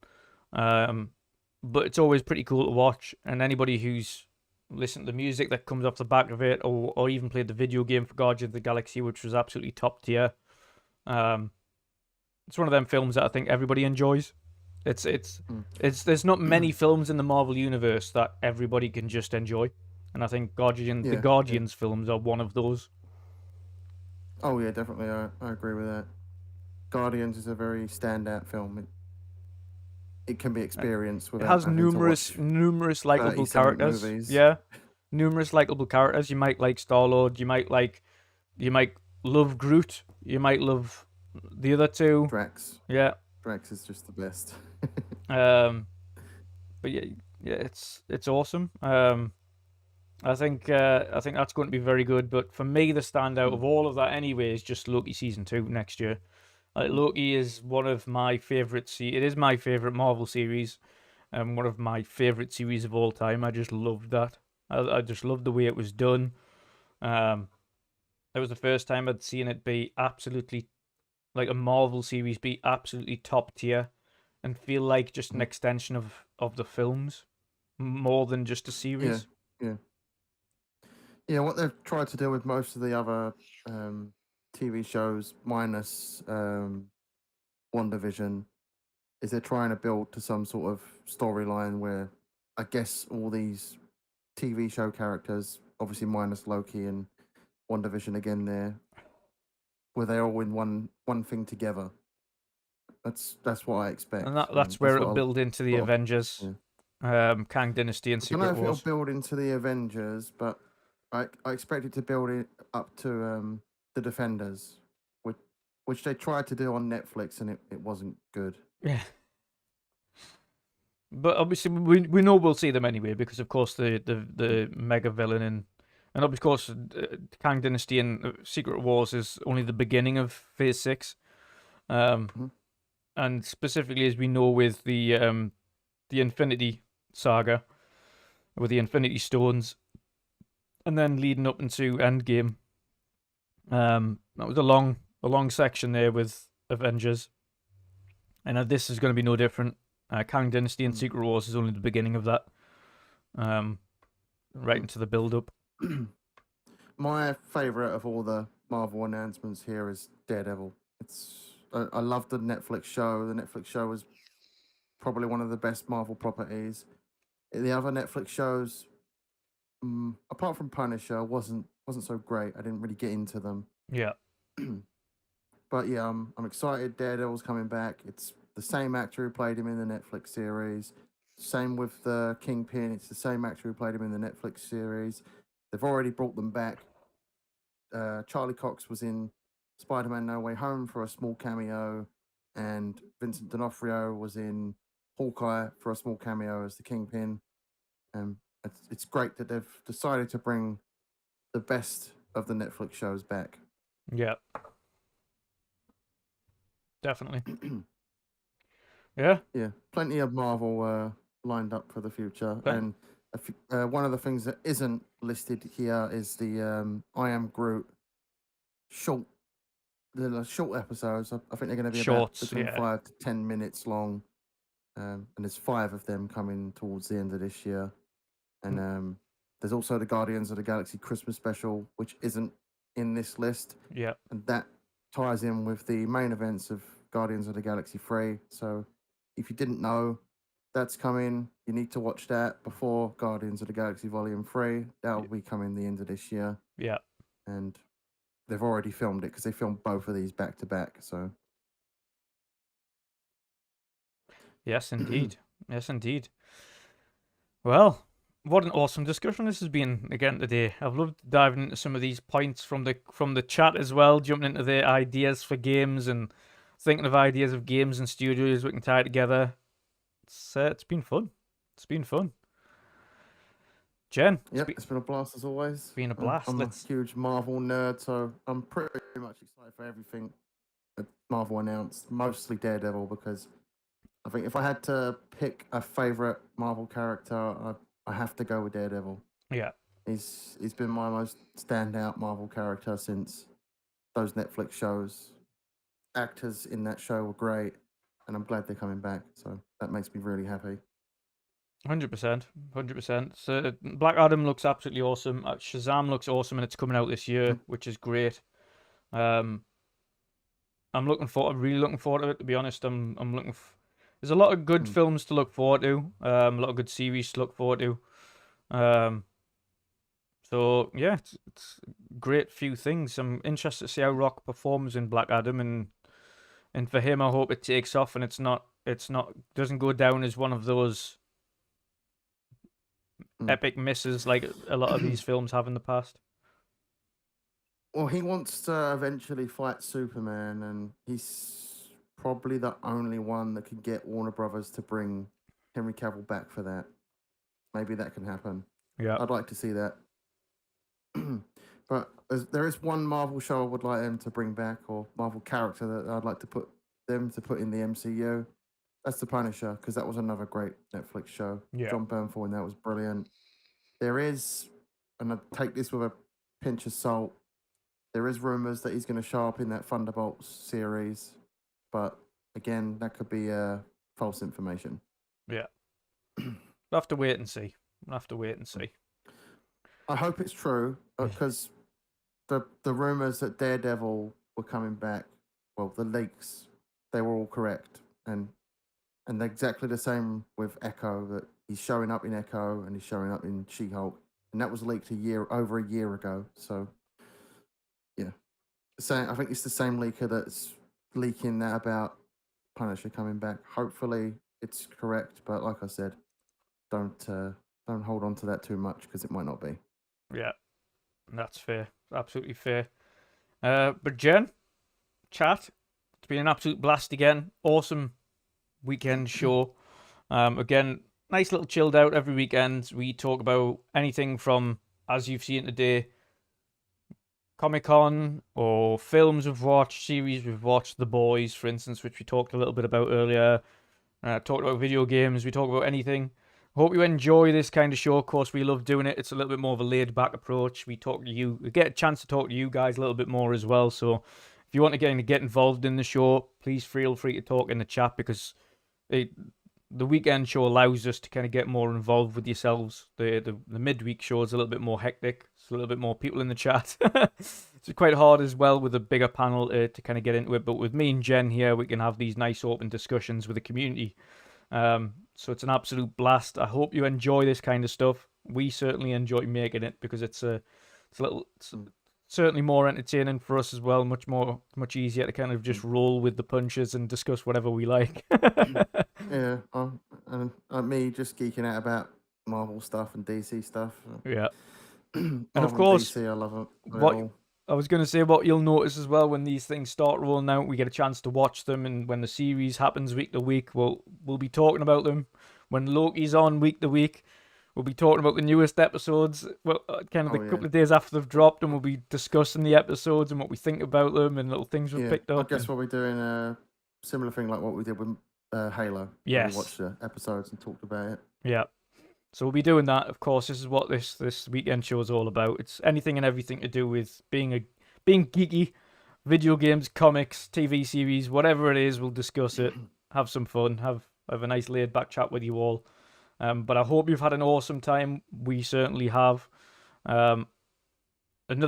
But it's always pretty cool to watch. And anybody who's listened to the music that comes off the back of it, or even played the video game for Guardians of the Galaxy, which was absolutely top tier. It's one of them films that I think everybody enjoys. There's not many films in the Marvel universe that everybody can just enjoy, and I think the Guardians films are one of those. Oh yeah, definitely. I agree with that. Guardians is a very standout film. It can be experienced without. It has numerous likable characters. Movies. Yeah, numerous likable characters. You might like Star-Lord. You might love Groot. You might love the other two. Drax. Yeah. Drax is just the best. But yeah, it's awesome. I think that's going to be very good. But for me, the standout of all of that anyway is just Loki season 2 next year. Loki is one of my favorite. It is my favorite Marvel series, and one of my favorite series of all time. I just loved that. I just loved the way it was done. It was the first time I'd seen it be absolutely, like a Marvel series, be absolutely top tier, and feel like just an extension of the films, more than just a series. Yeah, what they've tried to do with most of the other TV shows, minus WandaVision, is they're trying to build to some sort of storyline where I guess all these TV show characters, obviously minus Loki and WandaVision again there, where they're all in one thing together. That's what I expect. And that's where it'll build into the Avengers, Kang Dynasty and Secret Wars. I don't know if it'll build into the Avengers, but I expect it to build it up to the Defenders, which they tried to do on Netflix, and it wasn't good. Yeah. But obviously, we know we'll see them anyway, because of course the mega villain and of course Kang Dynasty and Secret Wars is only the beginning of Phase 6. And specifically, as we know, with the Infinity Saga, with the Infinity Stones, and then leading up into Endgame. That was a long section there with Avengers, and this is going to be no different. Kang Dynasty and Secret Wars is only the beginning of that, right into the build-up. My favorite of all the Marvel announcements here is Daredevil. I love the Netflix show. The Netflix show was probably one of the best Marvel properties. The other Netflix shows, apart from Punisher, wasn't so great. I didn't really get into them. Yeah. But yeah, I'm excited. Daredevil's coming back. It's the same actor who played him in the Netflix series. Same with the Kingpin. It's the same actor who played him in the Netflix series. They've already brought them back. Charlie Cox was in Spider-Man No Way Home for a small cameo. and Vincent D'Onofrio was in Hawkeye for a small cameo as the Kingpin. It's great that they've decided to bring the best of the Netflix shows back. Yeah. Definitely. Yeah. Yeah, plenty of Marvel lined up for the future. And one of the things that isn't listed here is the I Am Groot short, the short episodes. I think they're going to be Shorts, about between yeah. 5 to 10 minutes long. And there's 5 of them coming towards the end of this year. And there's also the Guardians of the Galaxy Christmas special, which isn't in this list. Yeah. And that ties in with the main events of Guardians of the Galaxy 3. So if you didn't know, that's coming. You need to watch that before Guardians of the Galaxy Volume 3. That'll be coming the end of this year. Yeah. And they've already filmed it because they filmed both of these back to back. So Yes, indeed. Yes, indeed. Well, what an awesome discussion this has been again today. I've loved diving into some of these points from the chat as well, jumping into the ideas for games and thinking of ideas of games and studios we can tie together. It's been fun. It's been fun. Jen, it's been a blast as always. Been a blast. I'm a huge Marvel nerd, so I'm pretty much excited for everything that Marvel announced. Mostly Daredevil, because I think if I had to pick a favorite Marvel character, I have to go with Daredevil. Yeah, he's been my most standout Marvel character since those Netflix shows. Actors in that show were great, and I'm glad they're coming back. So that makes me really happy. 100%, 100%. So Black Adam looks absolutely awesome. Shazam looks awesome, and it's coming out this year, which is great. I'm really looking forward to it. To be honest, I'm looking. There's a lot of good films to look forward to. A lot of good series to look forward to. So yeah, it's great few things. I'm interested to see how Rock performs in Black Adam, and for him, I hope it takes off and doesn't go down as one of those epic misses like a lot of these films have in the past. Well, he wants to eventually fight Superman, and he's probably the only one that can get Warner Brothers to bring Henry Cavill back for that. Maybe that can happen. Yeah, I'd like to see that. But there is one Marvel show I would like them to bring back, or Marvel character that I'd like to put in the MCU. That's the Punisher, because that was another great Netflix show. Yeah. John Bernthal, and that was brilliant. There is, and I take this with a pinch of salt, there is rumors that he's going to show up in that Thunderbolts series, but again, that could be false information. Yeah. We'll have to wait and see. I hope it's true, because the rumors that Daredevil were coming back, well, the leaks, they were all correct, and exactly the same with Echo, that he's showing up in Echo and he's showing up in She-Hulk, and that was leaked over a year ago. So yeah, I think it's the same leaker that's leaking that about Punisher coming back. Hopefully it's correct, but like I said, don't hold on to that too much, because it might not be. Yeah, that's fair. Absolutely fair. But Jen, chat, it's been an absolute blast again. Awesome weekend show. Again, nice little chilled out every weekend. We talk about anything from, as you've seen today, Comic-Con or films we've watched, series we've watched, The Boys, for instance, which we talked a little bit about earlier. Talked about video games. We talk about anything. Hope you enjoy this kind of show. Of course, we love doing it. It's a little bit more of a laid-back approach. We talk to you. We get a chance to talk to you guys a little bit more as well. So if you want to get involved in the show, please feel free to talk in the chat, because the weekend show allows us to kind of get more involved with yourselves. The midweek show is a little bit more hectic. It's a little bit more people in the chat. It's quite hard as well with a bigger panel to kind of get into it. But with me and Jen here, we can have these nice open discussions with the community. So it's an absolute blast. I hope you enjoy this kind of stuff. We certainly enjoy making it, because it's certainly more entertaining for us as well. Much easier to kind of just roll with the punches and discuss whatever we like. Yeah, and me just geeking out about Marvel stuff and DC stuff. Yeah. And of course, DC, I love it. I was going to say what you'll notice as well when these things start rolling out, we get a chance to watch them, and when the series happens week to week, we'll be talking about them. When Loki's on week to week, we'll be talking about the newest episodes. Well, kind of the couple of days after they've dropped, and we'll be discussing the episodes and what we think about them and little things we've picked up. I guess we'll be doing a similar thing like what we did with Halo. Yes. We watched the episodes and talked about it. Yeah. So we'll be doing that. Of course, this is what this weekend show is all about. It's anything and everything to do with being geeky, video games, comics, TV series, whatever it is. We'll discuss it, have some fun, have a nice laid back chat with you all. But I hope you've had an awesome time. We certainly have. Another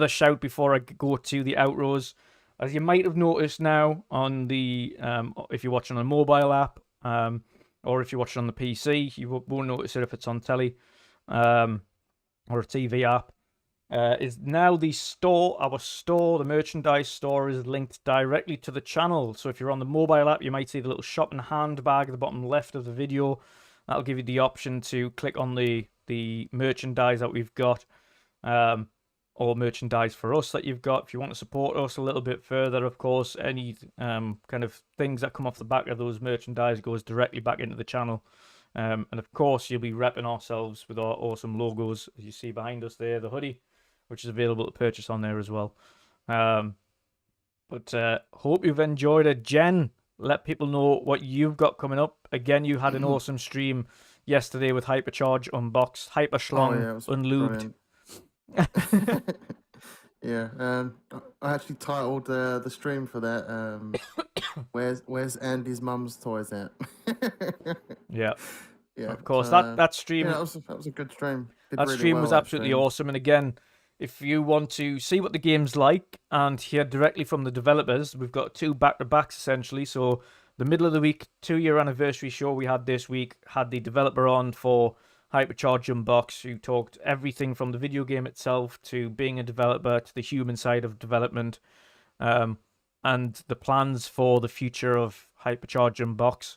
shout before I go to the outros. As you might have noticed now on the if you're watching on a mobile app, or if you're watching on the PC, you won't notice it if it's on telly or a TV app. Is now the store, the merchandise store is linked directly to the channel. So if you're on the mobile app, you might see the little shopping handbag at the bottom left of the video. That'll give you the option to click on the merchandise that we've got, or merchandise for us that you've got. If you want to support us a little bit further, of course, any kind of things that come off the back of those merchandise goes directly back into the channel. And of course, you'll be repping ourselves with our awesome logos, as you see behind us there, the hoodie, which is available to purchase on there as well. But hope you've enjoyed it. Jen, let people know what you've got coming up. Again, you had an awesome stream yesterday with Hypercharge Unboxed, Hyperschlong Unlubed. Yeah, I actually titled the stream for that. Where's Andy's mum's toys at? Yeah, of course. So, that stream. Yeah, that was a good stream. That really stream was absolutely awesome. And again, if you want to see what the game's like and hear directly from the developers, we've got 2 back-to-backs essentially. So the middle of the week 2-year anniversary show we had this week had the developer on for Hypercharge Unbox, who talked everything from the video game itself to being a developer to the human side of development, and the plans for the future of Hypercharge Unbox.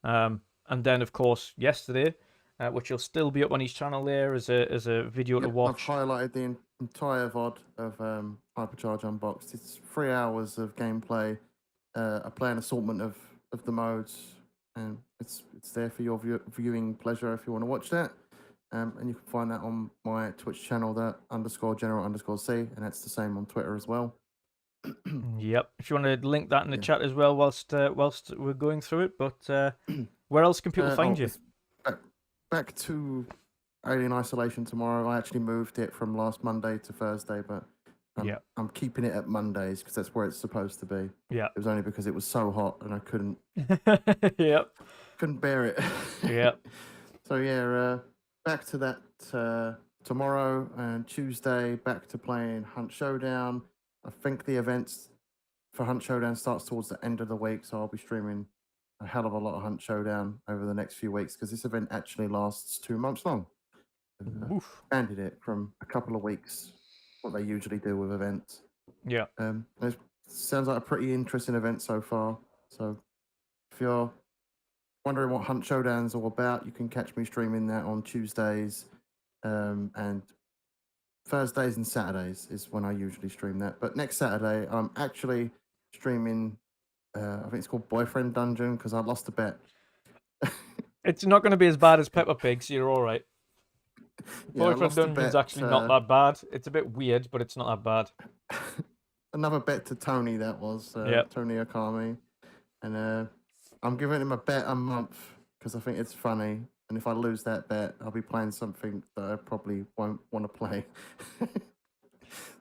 And then, of course, yesterday, which will still be up on his channel there as a video to watch. I've highlighted the entire VOD of Hypercharge Unboxed. It's 3 hours of gameplay, a play assortment of the modes. And it's there for your viewing pleasure if you want to watch that. And you can find that on my Twitch channel, that _general_C, and that's the same on Twitter as well. Yep. If you want to link that in the chat as well whilst we're going through it. But where else can people find you? Back to Alien Isolation tomorrow. I actually moved it from last Monday to Thursday, but I'm keeping it at Mondays because that's where it's supposed to be. Yeah. It was only because it was so hot and I couldn't. Couldn't bear it. So back to that tomorrow, and Tuesday back to playing Hunt Showdown. I think the events for Hunt Showdown starts towards the end of the week, so I'll be streaming a hell of a lot of Hunt Showdown over the next few weeks because this event actually lasts 2 months long. Expanded it from a couple of weeks, what they usually do with events. Yeah. It sounds like a pretty interesting event so far. So if you're wondering what Hunt Showdown's all about, you can catch me streaming that on Tuesdays, and Thursdays and Saturdays is when I usually stream that. But next Saturday, I'm actually streaming, I think it's called Boyfriend Dungeon, because I lost a bet. It's not going to be as bad as Peppa Pig, so you're all right. Boyfriend Dungeon's actually not that bad. It's a bit weird, but it's not that bad. Another bet to Tony, that was. Tony Akami. And I'm giving him a bet a month because I think it's funny. And if I lose that bet, I'll be playing something that I probably won't want to play.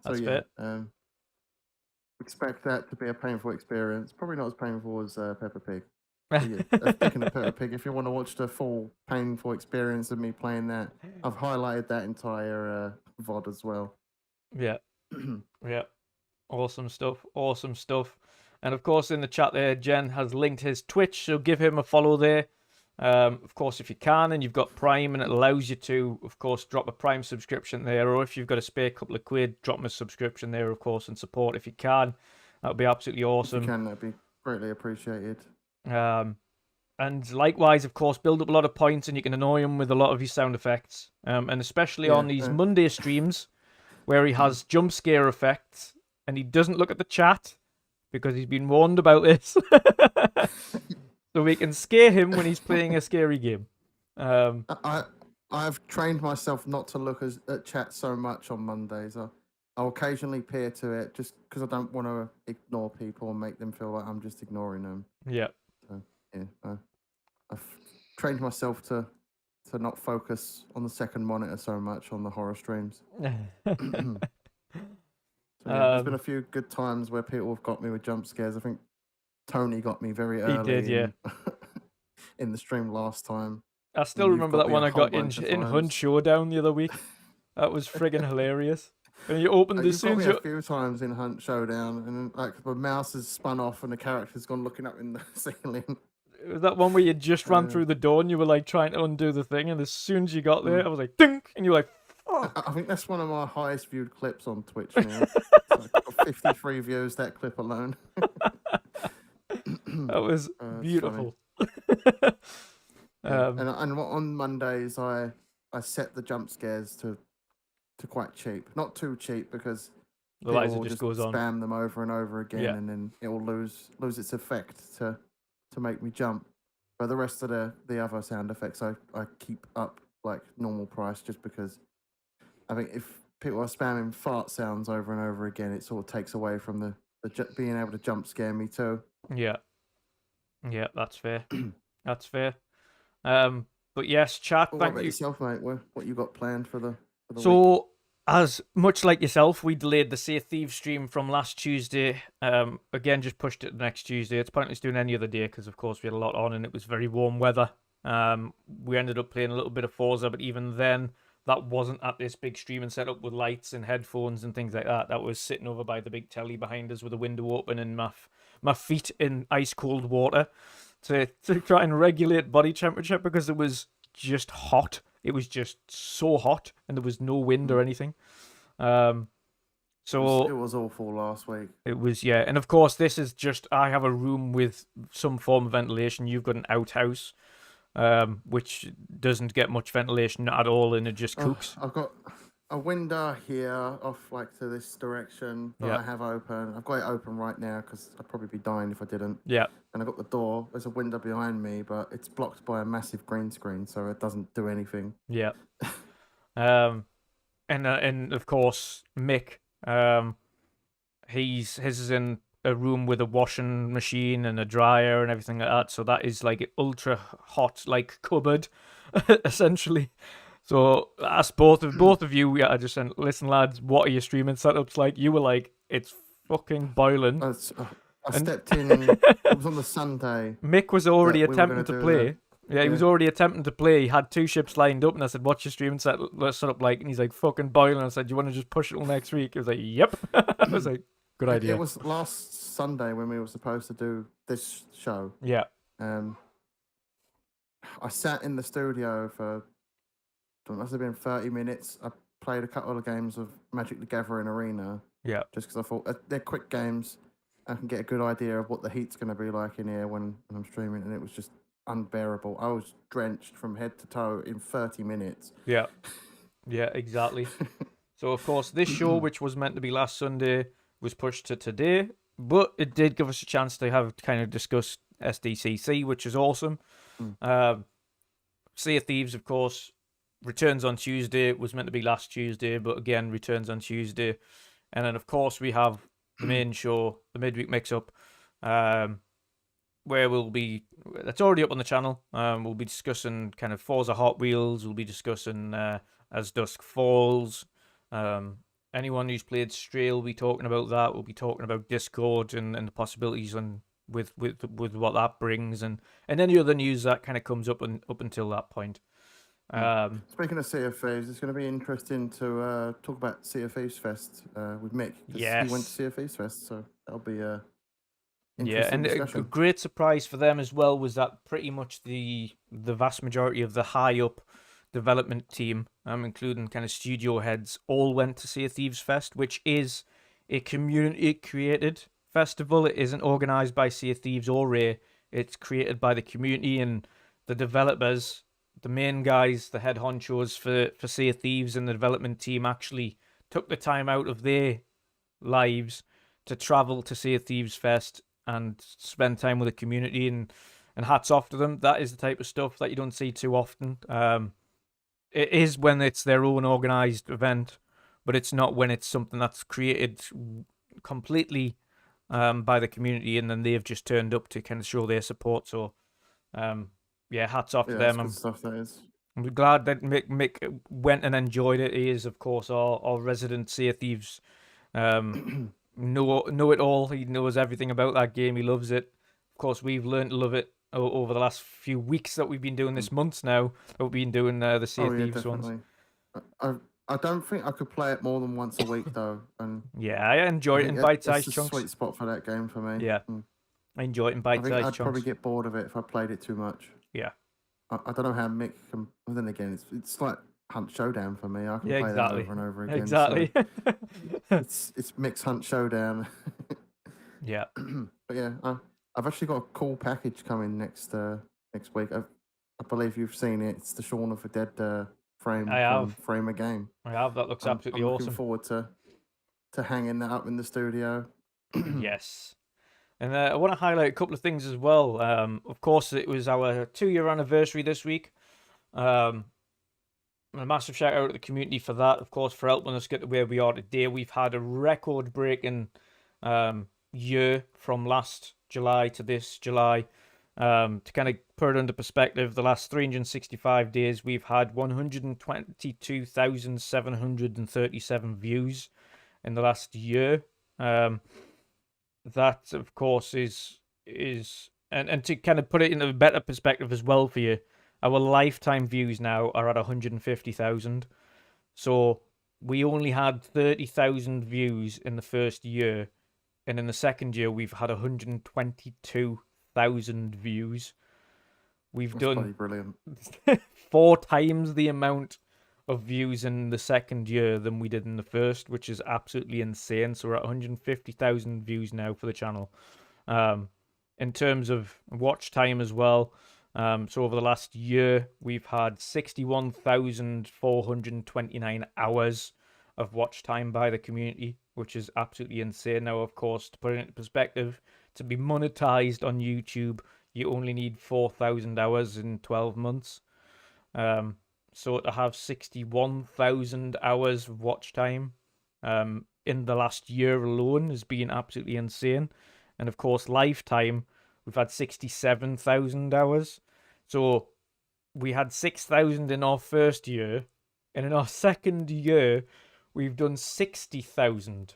That's fair. Expect that to be a painful experience. Probably not as painful as Peppa Pig. Speaking of Peppa Pig, if you want to watch the full painful experience of me playing that, I've highlighted that entire VOD as well. Yeah. Yeah. Awesome stuff. Awesome stuff. And of course, in the chat there, Jen has linked his Twitch, so give him a follow there. Of course, if you can, and you've got Prime, and it allows you to, of course, drop a Prime subscription there, or if you've got a spare couple of quid, drop him a subscription there, of course, and support if you can. That would be absolutely awesome. If you can, that'd be greatly appreciated. And likewise, of course, build up a lot of points, and you can annoy him with a lot of his sound effects. And especially on these Monday streams, where he has jump scare effects, and he doesn't look at the chat because he's been warned about this. So we can scare him when he's playing a scary game. I've trained myself not to look at chat so much on Mondays. I'll occasionally peer to it just because I don't want to ignore people and make them feel like I'm just ignoring them. Yeah. So, yeah, I've trained myself to not focus on the second monitor so much on the horror streams. So, there's been a few good times where people have got me with jump scares. I think Tony got me very early. He did, yeah. In the stream last time. I still remember that one I got in Hunt Showdown the other week. That was friggin' hilarious. And you opened as soon as you... a few times in Hunt Showdown, and like the mouse has spun off and the character's gone looking up in the ceiling. It was that one where you just ran through the door and you were like trying to undo the thing, and as soon as you got there, I was like, ding! And you were like, oh. I think that's one of my highest viewed clips on Twitch now. It's like 53 views, that clip alone. That was beautiful. And on Mondays, I set the jump scares to quite cheap. Not too cheap because otherwise it just goes spam on them over and over again, and then it will lose its effect to make me jump. But the rest of the other sound effects, I keep up like normal price, just because I think if people are spamming fart sounds over and over again, it sort of takes away from the being able to jump scare me too. Yeah, that's fair. That's fair. But yes, chat. What thank about you yourself, mate? What you got planned for the week? As much like yourself, we delayed the Sea of Thieves stream from last Tuesday. Again, just pushed it to next Tuesday. It's pointless doing any other day because, of course, we had a lot on and it was very warm weather. We ended up playing a little bit of Forza, but even then, that wasn't at this big streaming setup with lights and headphones and things like that. That was sitting over by the big telly behind us with the window open and my feet in ice cold water to try and regulate body temperature because it was just hot. It was just so hot, and there was no wind or anything. So it was awful last week. It was, yeah. And of course, this is just, I have a room with some form of ventilation. You've got an outhouse, which doesn't get much ventilation at all, and it just cooks. I've got a window here off like to this direction that I have open. I've got it open right now because I'd probably be dying if I didn't. Yeah. And I've got the door. There's a window behind me, but it's blocked by a massive green screen, so it doesn't do anything. Yeah. And of course, Mick, his is in a room with a washing machine and a dryer and everything like that. So that is like ultra hot, like cupboard, essentially. So ask both of you. I just said, listen, lads, what are your streaming setups like? You were like, it's fucking boiling. I stepped in. It was on the Sunday. Mick was already attempting to play. Yeah, he was already attempting to play. He had 2 ships lined up, and I said, "What's your streaming set up like?" And he's like, "Fucking boiling." I said, "Do you want to just push it till next week?" He was like, "Yep." I was like, "Good idea." It was last Sunday when we were supposed to do this show. Yeah. I sat in the studio for it must have been 30 minutes. I played a couple of games of Magic the Gathering Arena. Yeah. Just because I thought they're quick games. I can get a good idea of what the heat's going to be like in here when I'm streaming, and it was just unbearable. I was drenched from head to toe in 30 minutes. Yeah. Yeah, exactly. So, of course, this show, which was meant to be last Sunday, was pushed to today, but it did give us a chance to have kind of discuss SDCC, which is awesome. Sea of Thieves, of course, returns on Tuesday. It was meant to be last Tuesday, but again, returns on Tuesday. And then, of course, we have the main show, the midweek mix-up, where we'll be, that's already up on the channel. We'll be discussing kind of Forza Hot Wheels. We'll be discussing As Dusk Falls. Anyone who's played Stray will be talking about that. We'll be talking about Discord and the possibilities and with what that brings, and any other news that kind of comes up until that point. Speaking of Sea of Thieves, it's going to be interesting to talk about Sea of Thieves Fest with Mick. Yes. He went to Sea of Thieves Fest, so that'll be and discussion. A great surprise for them as well was that pretty much the vast majority of the high up development team, including kind of studio heads, all went to Sea of Thieves Fest, which is a community created festival. It isn't organized by Sea of Thieves or Ray. It's created by the community and the developers. The main guys, the head honchos for Sea of Thieves and the development team actually took the time out of their lives to travel to Sea of Thieves Fest and spend time with the community, and hats off to them. That is the type of stuff that you don't see too often. It is when it's their own organised event, but it's not when it's something that's created completely by the community, and then they've just turned up to kind of show their support. So, yeah, hats off to Yeah, them. it's good stuff, that is. I'm glad that Mick went and enjoyed it. He is, of course, our resident Sea of Thieves know it all. He knows everything about that game. He loves it. Of course, we've learned to love it over the last few weeks that we've been doing this, months now that we've been doing the Sea of Thieves ones. I don't think I could play it more than once a week though, and yeah, I enjoy it in bite-sized chunks. It's a sweet spot for that game for me. Yeah, I enjoy it in bite-sized chunks. I think I'd probably get bored of it if I played it too much. Yeah, I don't know how Mick can. Well, then again, it's like Hunt Showdown for me. I can play that over and over again. Exactly. So it's Mick's Hunt Showdown. Yeah. But yeah, I've actually got a cool package coming next week. I believe you've seen it. It's the Shaun of the Dead frame. I have. Frame a game. I have. That looks absolutely awesome. I'm looking forward to hanging that up in the studio. Yes. And I want to highlight a couple of things as well. Of course, it was our 2-year anniversary this week. A massive shout out to the community for that, of course, for helping us get to where we are today. We've had a record-breaking year from last July to this July. To kind of put it into perspective, the last 365 days, we've had 122,737 views in the last year. That, of course, is and to kind of put it into a better perspective as well for you, our lifetime views now are at 150,000. So we only had 30,000 views in the first year, and in the second year we've had 122,000 views. That's done brilliant. 4 times the amount of views in the second year than we did in the first, which is absolutely insane. So we're at 150,000 views now for the channel. In terms of watch time as well, so over the last year, we've had 61,429 hours of watch time by the community, which is absolutely insane. Now, of course, to put it into perspective, to be monetized on YouTube, you only need 4,000 hours in 12 months. So to have 61,000 hours of watch time in the last year alone has been absolutely insane. And of course, lifetime, we've had 67,000 hours. So we had 6,000 in our first year, and in our second year, we've done 60,000.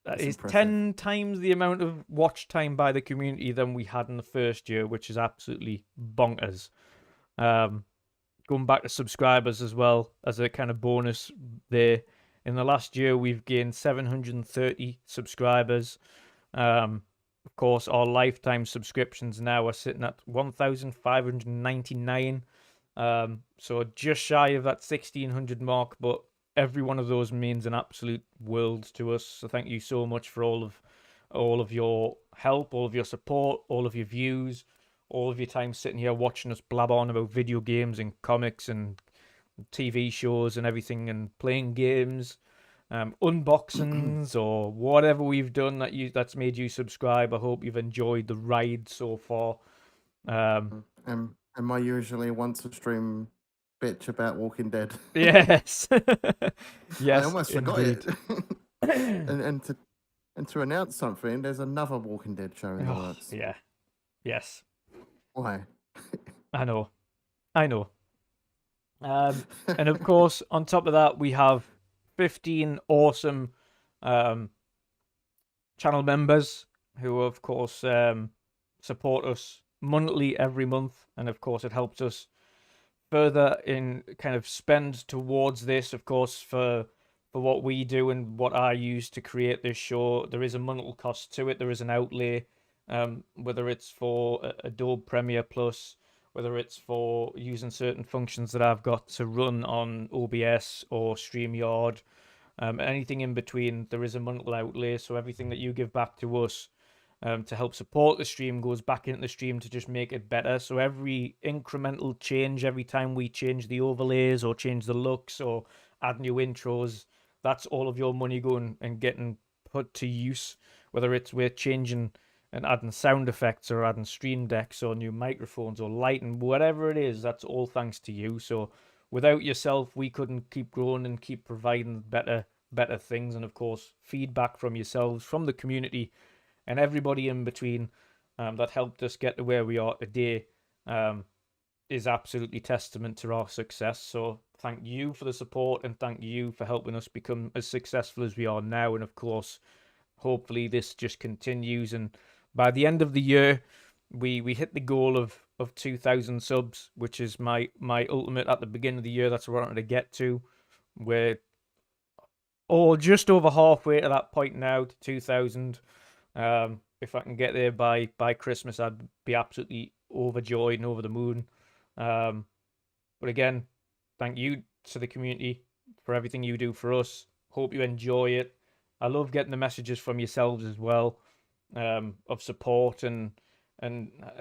That is impressive. 10 times the amount of watch time by the community than we had in the first year, which is absolutely bonkers. Going back to subscribers as well, as a kind of bonus there. In the last year, we've gained 730 subscribers. Of course, our lifetime subscriptions now are sitting at 1,599. So just shy of that 1,600 mark, but every one of those means an absolute world to us. So thank you so much for all of your help, all of your support, all of your views, all of your time sitting here watching us blab on about video games and comics and TV shows and everything, and playing games, unboxings or whatever we've done that's made you subscribe. I hope you've enjoyed the ride so far. Am I usually once a stream bitch about Walking Dead? Yes. Yes, I almost forgot it. and to announce something, there's another Walking Dead show in the works. Yeah. Yes. Why? I know. And of course, on top of that, we have 15 awesome channel members who, of course, support us monthly every month. And of course, it helps us further in kind of spend towards this, of course, for what we do and what I use to create this show. There is a monthly cost to it. There is an outlay, whether it's for Adobe Premiere Plus, whether it's for using certain functions that I've got to run on OBS or StreamYard, anything in between. There is a monthly outlay, so everything that you give back to us to help support the stream goes back into the stream to just make it better. So every incremental change, every time we change the overlays or change the looks or add new intros, that's all of your money going and getting put to use, whether it's we're changing and adding sound effects or adding stream decks or new microphones or lighting, whatever it is, that's all thanks to you. So without yourself, we couldn't keep growing and keep providing better things. And of course, feedback from yourselves, from the community, and everybody in between that helped us get to where we are today is absolutely testament to our success. So thank you for the support, and thank you for helping us become as successful as we are now. And of course, hopefully this just continues, and by the end of the year we hit the goal of 2,000 subs, which is my ultimate at the beginning of the year. That's where I wanted to get to. We're just over halfway to that point now, to 2,000. If I can get there by Christmas, I'd be absolutely overjoyed and over the moon. But again, thank you to the community for everything you do for us. Hope you enjoy it. I love getting the messages from yourselves as well, of support and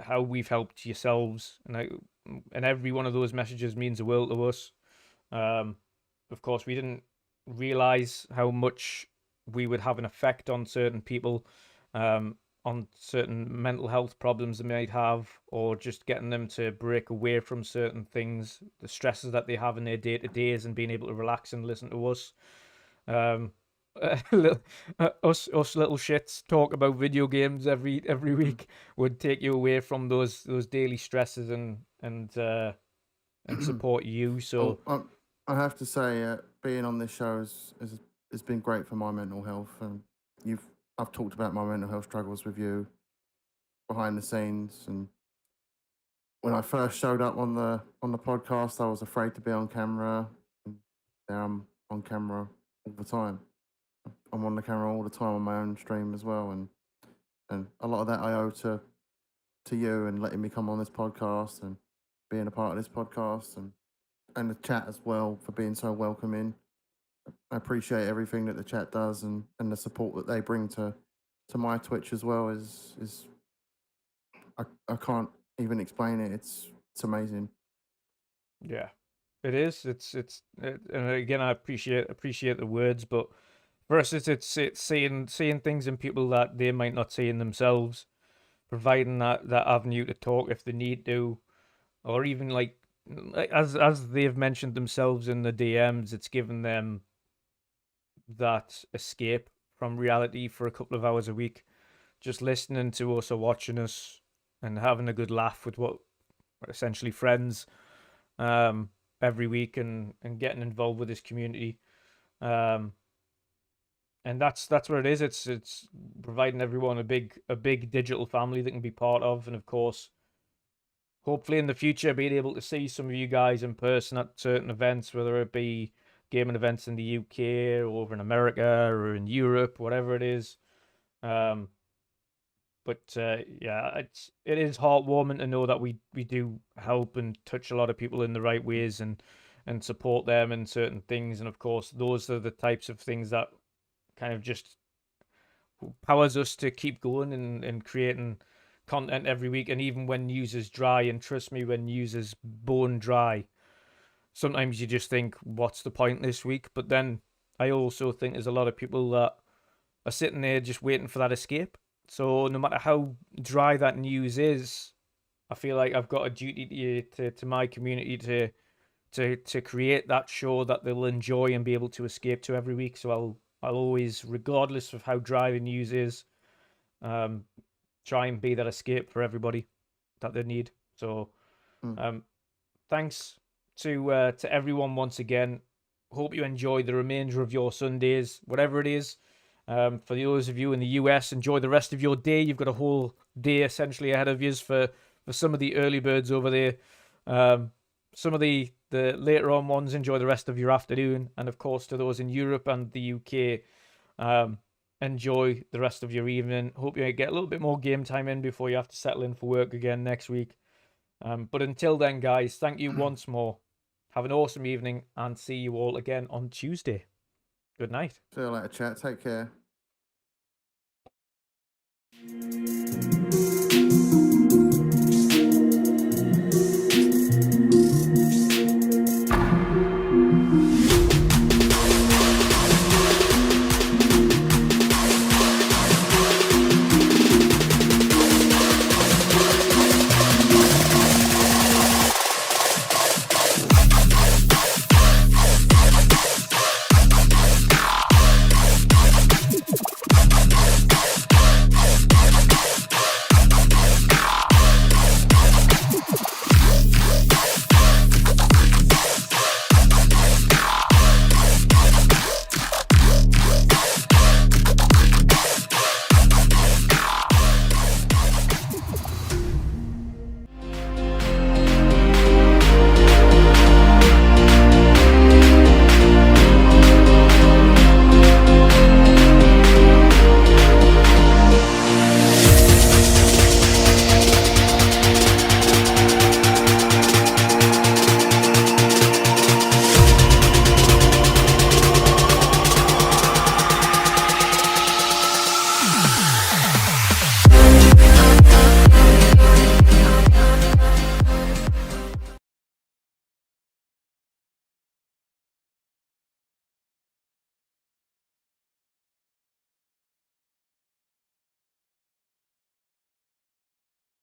how we've helped yourselves, and every one of those messages means the world to us. Of course, we didn't realize how much we would have an effect on certain people, on certain mental health problems they might have, or just getting them to break away from certain things, the stresses that they have in their day-to-days, and being able to relax and listen to us. Us little shits talk about video games every week would take you away from those daily stresses and support you. So I have to say, being on this show has been great for my mental health, and I've talked about my mental health struggles with you behind the scenes, and when I first showed up on the podcast, I was afraid to be on camera, and now I'm on camera all the time. I'm on the camera all the time on my own stream as well, and a lot of that I owe to you and letting me come on this podcast and being a part of this podcast, and the chat as well for being so welcoming. I appreciate everything that the chat does, and the support that they bring to my Twitch as well is I can't even explain it. It's amazing. Yeah, it is. And again, I appreciate the words, but for us, it's seeing things in people that they might not see in themselves, providing that avenue to talk if they need to, or even like as they've mentioned themselves in the DMs, it's given them that escape from reality for a couple of hours a week, just listening to us or watching us and having a good laugh with what are essentially friends every week, and getting involved with this community. And that's what it is. It's providing everyone a big digital family that can be part of, and of course, hopefully in the future, being able to see some of you guys in person at certain events, whether it be gaming events in the UK or over in America or in Europe, whatever it is. Yeah, it is heartwarming to know that we do help and touch a lot of people in the right ways, and support them in certain things. And of course, those are the types of things that kind of just powers us to keep going and creating content every week. And even when news is dry, and trust me, when news is bone dry, sometimes you just think, what's the point this week? But then I also think there's a lot of people that are sitting there just waiting for that escape. So no matter how dry that news is, I feel like I've got a duty to my community to create that show that they'll enjoy and be able to escape to every week. So I'll always, regardless of how dry the news is, try and be that escape for everybody that they need. So thanks to everyone once again. Hope you enjoy the remainder of your Sundays, whatever it is. For those of you in the US, enjoy the rest of your day. You've got a whole day essentially ahead of you for some of the early birds over there. Some of the later on ones, enjoy the rest of your afternoon. And of course, to those in Europe and the UK, enjoy the rest of your evening. Hope you get a little bit more game time in before you have to settle in for work again next week. But until then, guys, thank you once more. Have an awesome evening, and see you all again on Tuesday. Good night. See you later, chat. Take care.